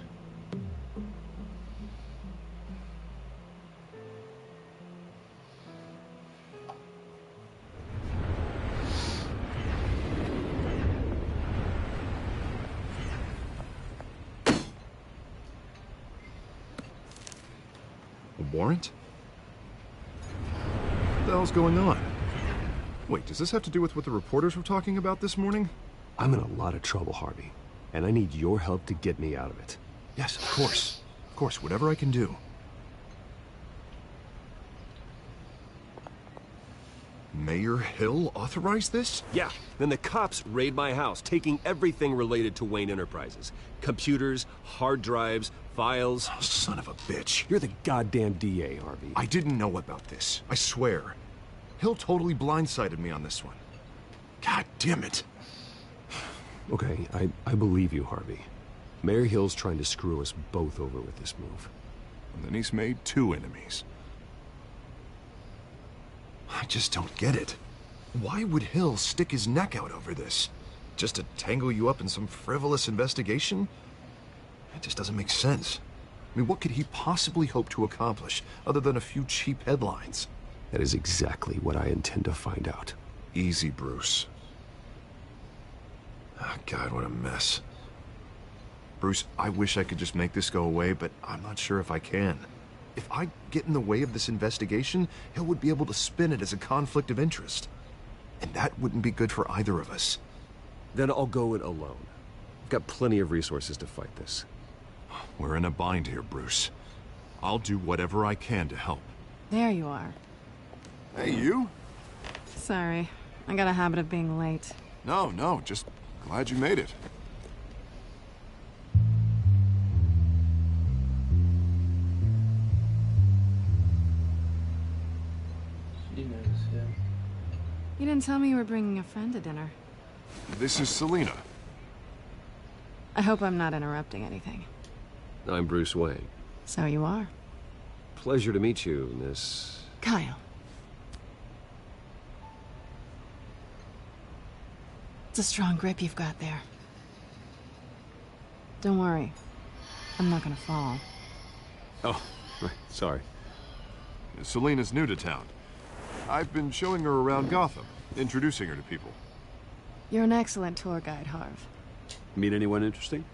A warrant? What the hell's going on? Wait, does this have to do with what the reporters were talking about this morning? I'm in a lot of trouble, Harvey, and I need your help to get me out of it. Yes, of course. Of course, whatever I can do. Mayor Hill authorized this? Yeah, then the cops raid my house, taking everything related to Wayne Enterprises. Computers, hard drives, files. Oh, son of a bitch. You're the goddamn DA, Harvey. I didn't know about this. I swear. Hill totally blindsided me on this one. God damn it. Okay, I believe you, Harvey. Mayor Hill's trying to screw us both over with this move. And then he's made 2 enemies. I just don't get it. Why would Hill stick his neck out over this? Just to tangle you up in some frivolous investigation? It just doesn't make sense. I mean, what could he possibly hope to accomplish other than a few cheap headlines? That is exactly what I intend to find out. Easy, Bruce. Oh, God, what a mess. Bruce, I wish I could just make this go away, but I'm not sure if I can. If I get in the way of this investigation, Hill would be able to spin it as a conflict of interest. And that wouldn't be good for either of us. Then I'll go it alone. I've got plenty of resources to fight this. We're in a bind here, Bruce. I'll do whatever I can to help. There you are. Hey, you? Sorry. I got a habit of being late. No, just glad you made it. She knows him. You didn't tell me you were bringing a friend to dinner. This is Selina. I hope I'm not interrupting anything. I'm Bruce Wayne. So you are. Pleasure to meet you, Miss... Kyle. It's a strong grip you've got there. Don't worry. I'm not gonna fall. Oh, right, sorry. Selina's new to town. I've been showing her around Gotham, introducing her to people. You're an excellent tour guide, Harv. Meet anyone interesting?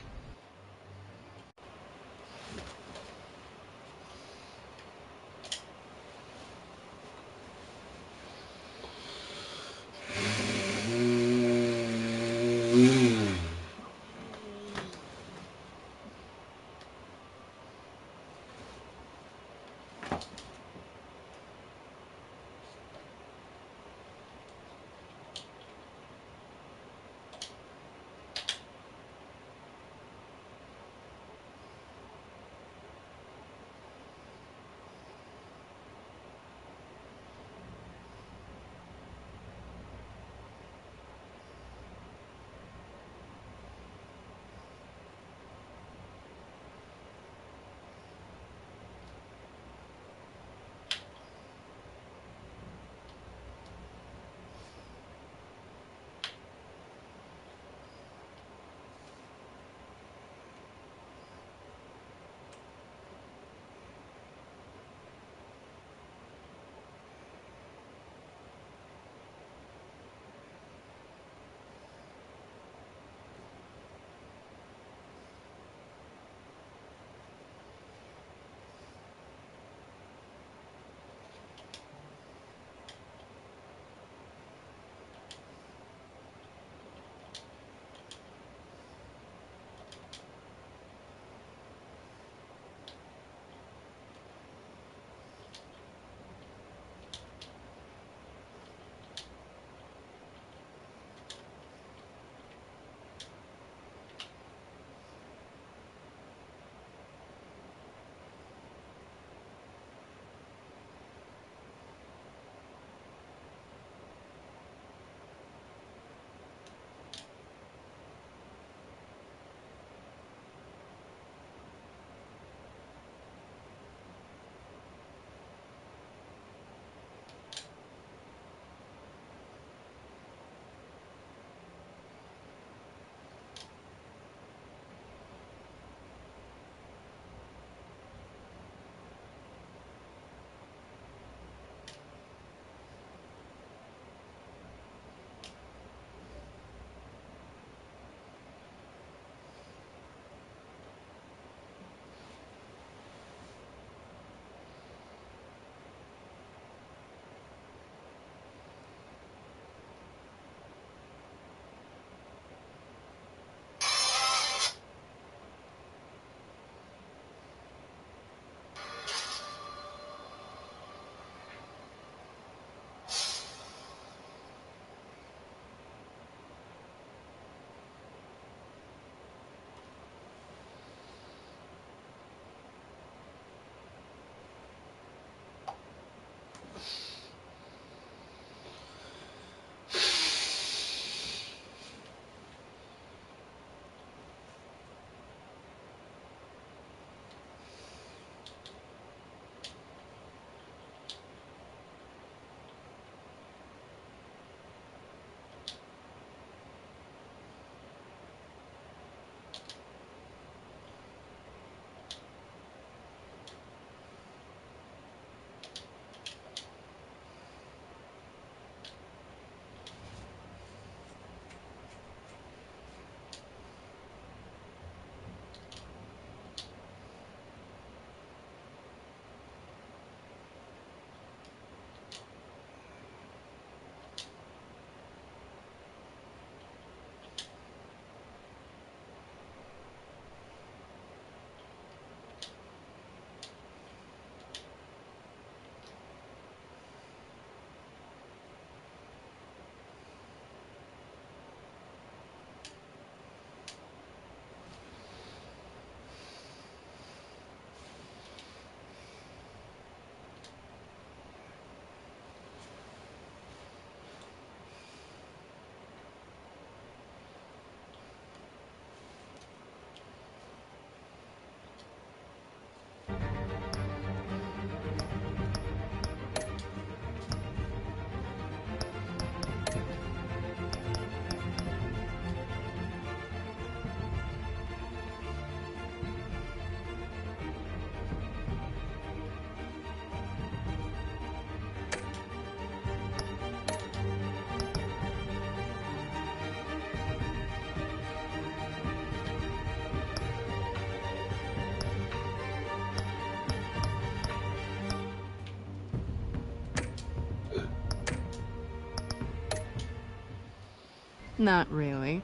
Not really.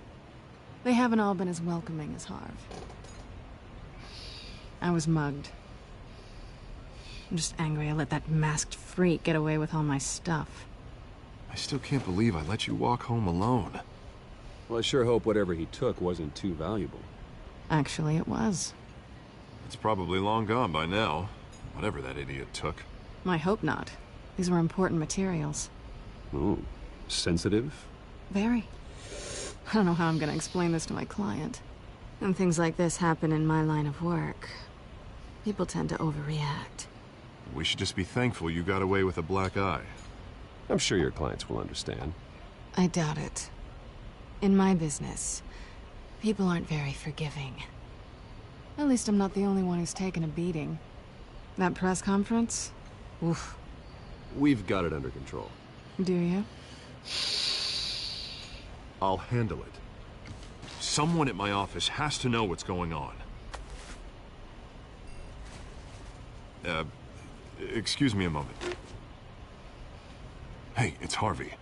They haven't all been as welcoming as Harv. I was mugged. I'm just angry I let that masked freak get away with all my stuff. I still can't believe I let you walk home alone. Well, I sure hope whatever he took wasn't too valuable. Actually, it was. It's probably long gone by now, whatever that idiot took. I hope not. These were important materials. Ooh, sensitive? Very. I don't know how I'm gonna explain this to my client. When things like this happen in my line of work, people tend to overreact. We should just be thankful you got away with a black eye. I'm sure your clients will understand. I doubt it. In my business, people aren't very forgiving. At least I'm not the only one who's taken a beating. That press conference? Oof. We've got it under control. Do you? I'll handle it. Someone at my office has to know what's going on. Excuse me a moment. Hey, it's Harvey.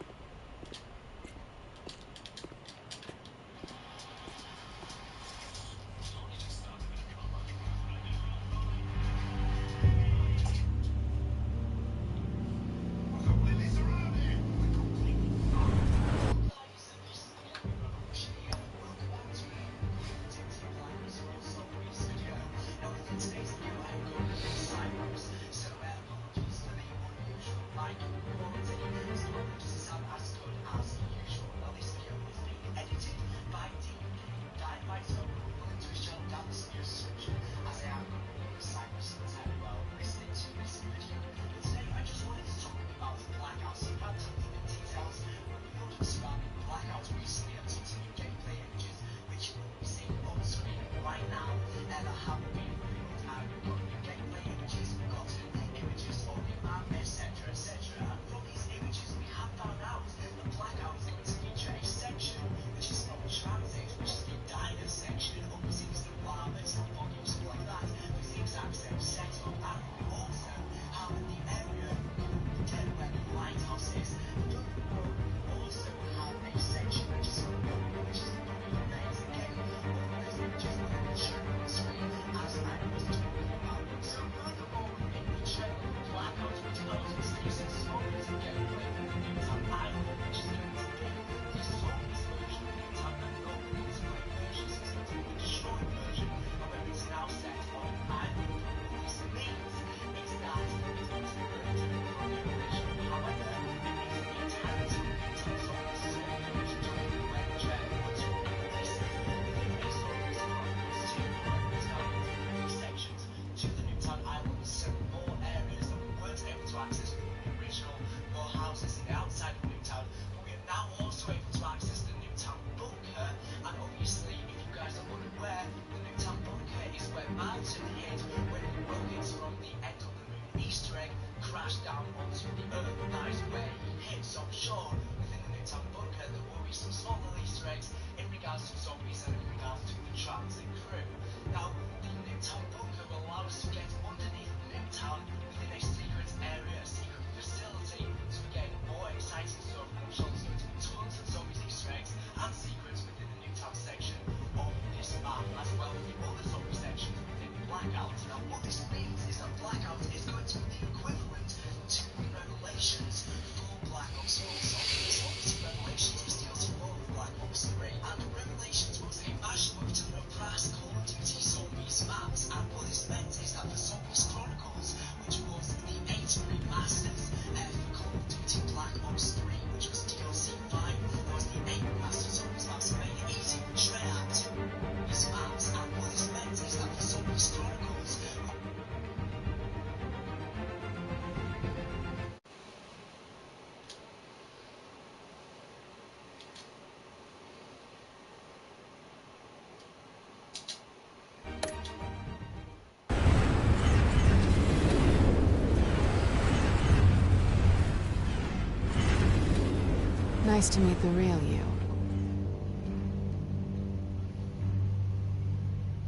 Nice to meet the real you.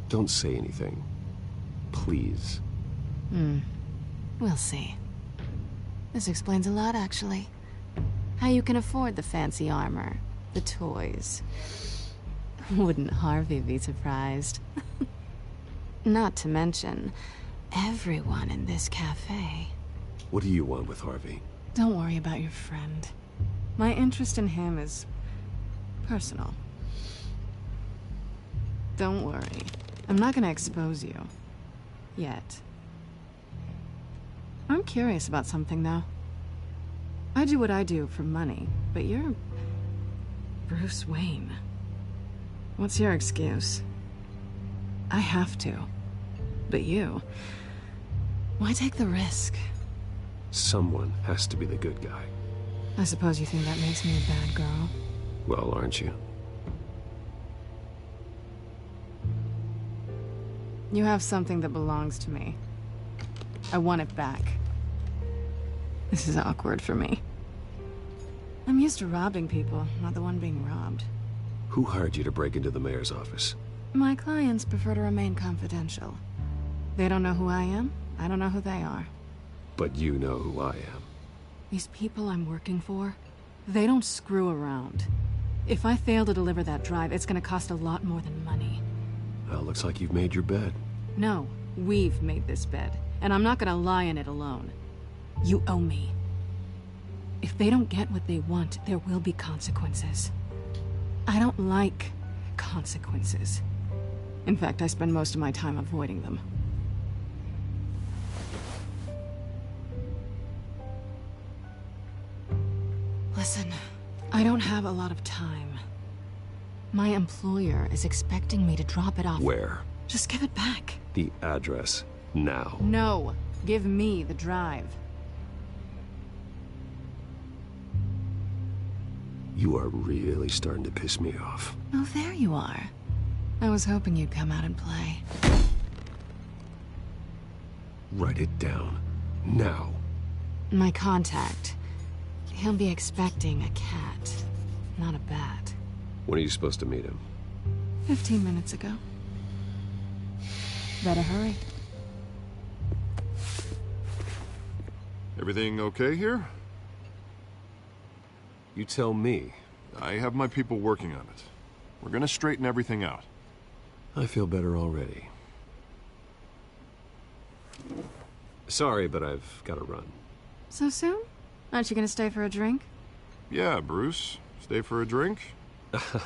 Don't say anything. Please. We'll see. This explains a lot, actually. How you can afford the fancy armor, the toys. Wouldn't Harvey be surprised? Not to mention, everyone in this cafe. What do you want with Harvey? Don't worry about your friend. My interest in him is personal. Don't worry. I'm not gonna expose you. Yet. I'm curious about something, though. I do what I do for money, but you're Bruce Wayne. What's your excuse? I have to. But you... why take the risk? Someone has to be the good guy. I suppose you think that makes me a bad girl? Well, aren't you? You have something that belongs to me. I want it back. This is awkward for me. I'm used to robbing people, not the one being robbed. Who hired you to break into the mayor's office? My clients prefer to remain confidential. They don't know who I am, I don't know who they are. But you know who I am. These people I'm working for, they don't screw around. If I fail to deliver that drive, it's gonna cost a lot more than money. Well, looks like you've made your bed. No, we've made this bed, and I'm not gonna lie in it alone. You owe me. If they don't get what they want, there will be consequences. I don't like consequences. In fact, I spend most of my time avoiding them. Listen, I don't have a lot of time. My employer is expecting me to drop it off. Where? Just give it back. The address, now. No, give me the drive. You are really starting to piss me off. Oh, there you are. I was hoping you'd come out and play. Write it down, now. My contact. He'll be expecting a cat, not a bat. When are you supposed to meet him? 15 minutes ago. Better hurry. Everything okay here? You tell me. I have my people working on it. We're gonna straighten everything out. I feel better already. Sorry, but I've got to run. So soon? Aren't you gonna stay for a drink? Yeah, Bruce. Stay for a drink?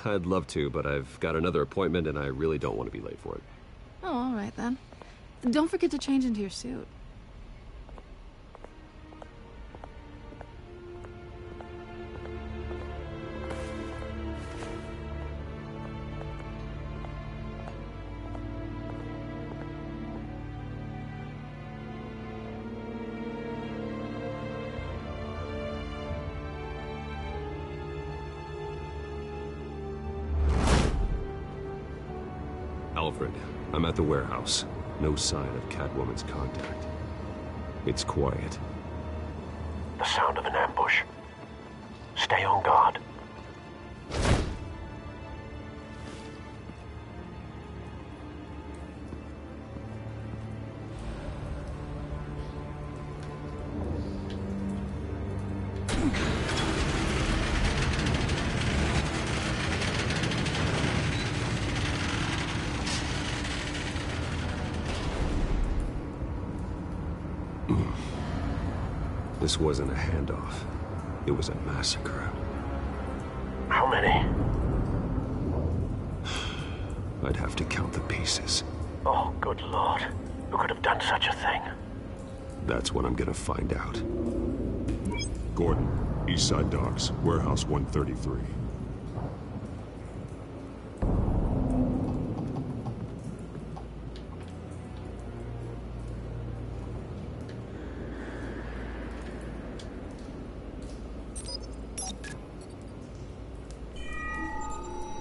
I'd love to, but I've got another appointment and I really don't want to be late for it. Oh, all right then. Don't forget to change into your suit. Alfred, I'm at the warehouse. No sign of Catwoman's contact. It's quiet. The sound of an ambush. Stay on guard. This wasn't a handoff. It was a massacre. How many? I'd have to count the pieces. Oh, good Lord. Who could have done such a thing? That's what I'm gonna find out. Gordon, Eastside Docks, Warehouse 133.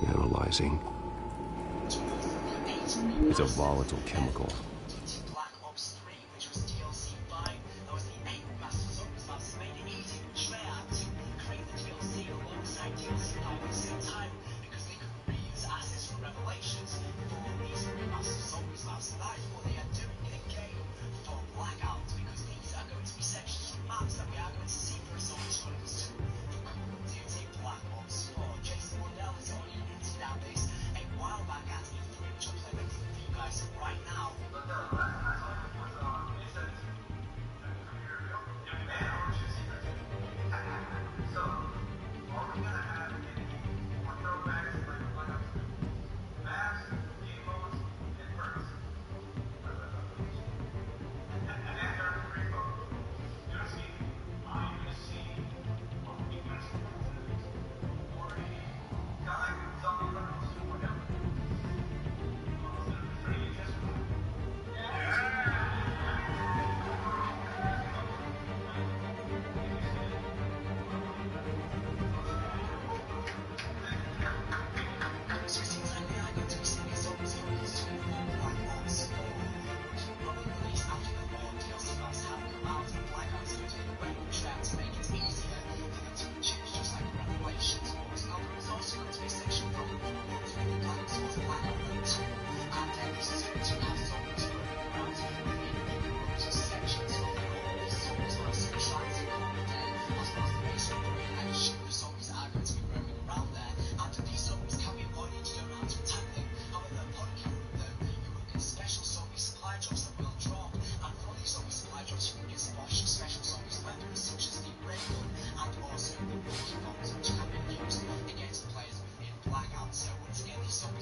Analyzing. It's a volatile chemical.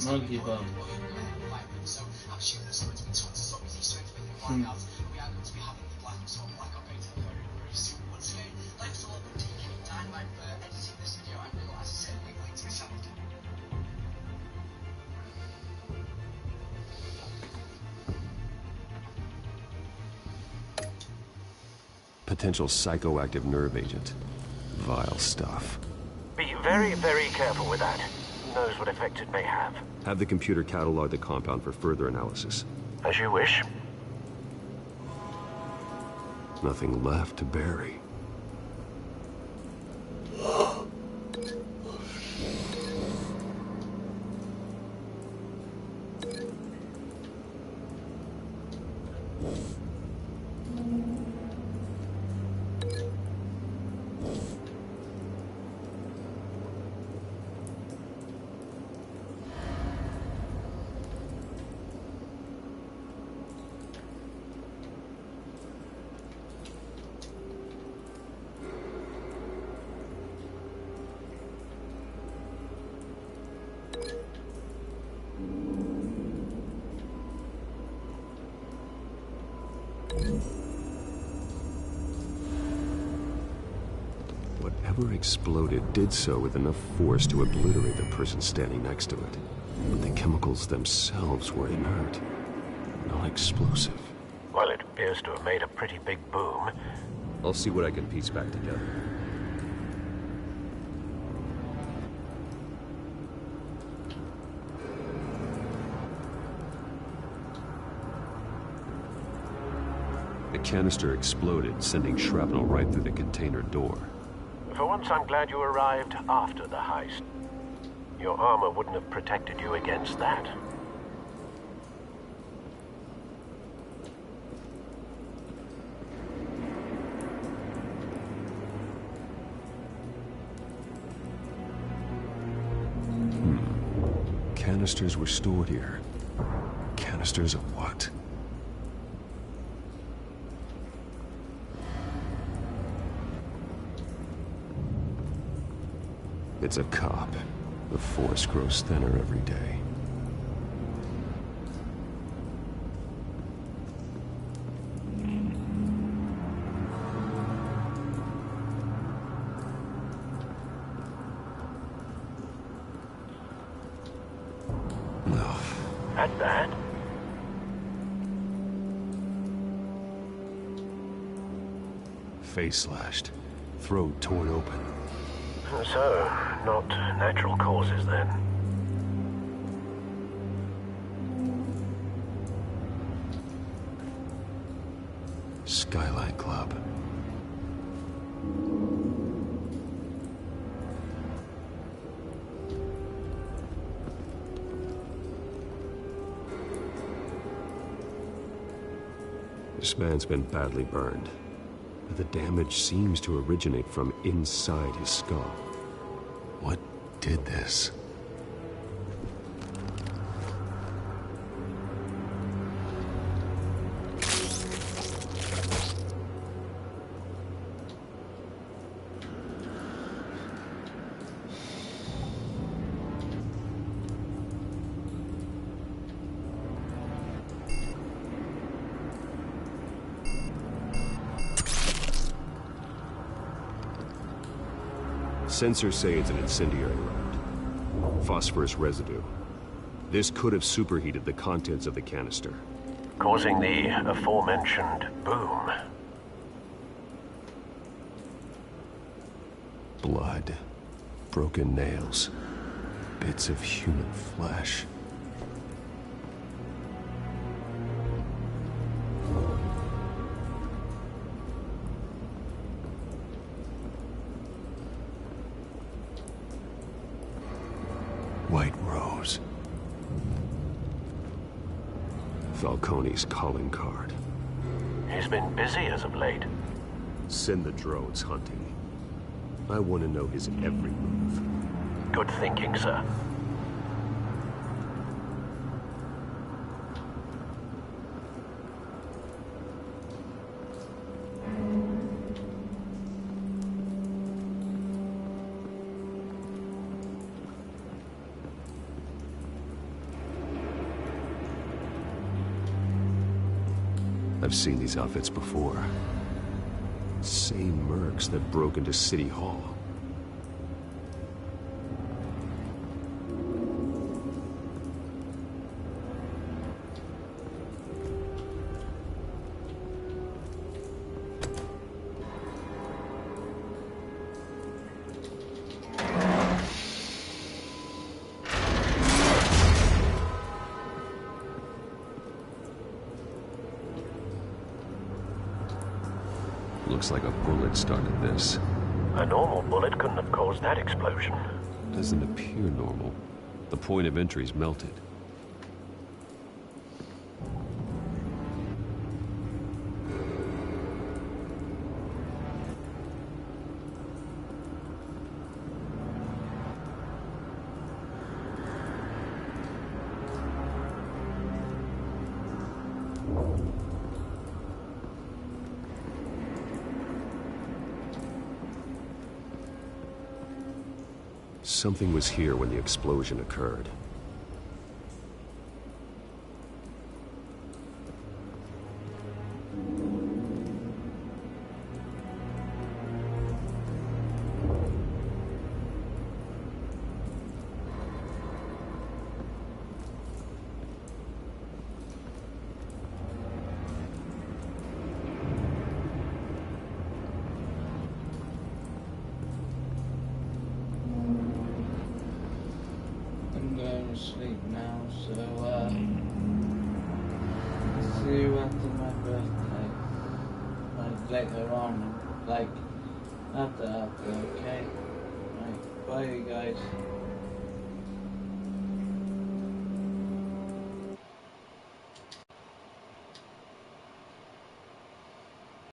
Monkey bum. Potential psychoactive nerve agent. Vile stuff. Be very, very careful with that. Who knows what effect it may have. Have the computer catalog the compound for further analysis. As you wish. Nothing left to bury. Whatever exploded did so with enough force to obliterate the person standing next to it. But the chemicals themselves were inert, not explosive. Well, it appears to have made a pretty big boom. I'll see what I can piece back together. The canister exploded, sending shrapnel right through the container door. For once, I'm glad you arrived after the heist. Your armor wouldn't have protected you against that. Canisters were stored here. Canisters of what? It's a cop. The force grows thinner every day. No. That bad? Face slashed. Throat torn open. So, not natural causes then. Skylight Club. This man's been badly burned. The damage seems to originate from inside his skull. What did this? Sensors say it's an incendiary round. Phosphorus residue. This could have superheated the contents of the canister, causing the aforementioned boom. Blood. Broken nails. Bits of human flesh. White Rose. Falcone's calling card. He's been busy as of late. Send the drones hunting. I want to know his every move. Good thinking, sir. I've seen these outfits before. Same mercs that broke into City Hall. Looks like a bullet started this. A normal bullet couldn't have caused that explosion. Doesn't appear normal. The point of entry's melted. Something was here when the explosion occurred. Sleep now, so see you after my birthday, like later on, like after, okay? Right, bye you guys.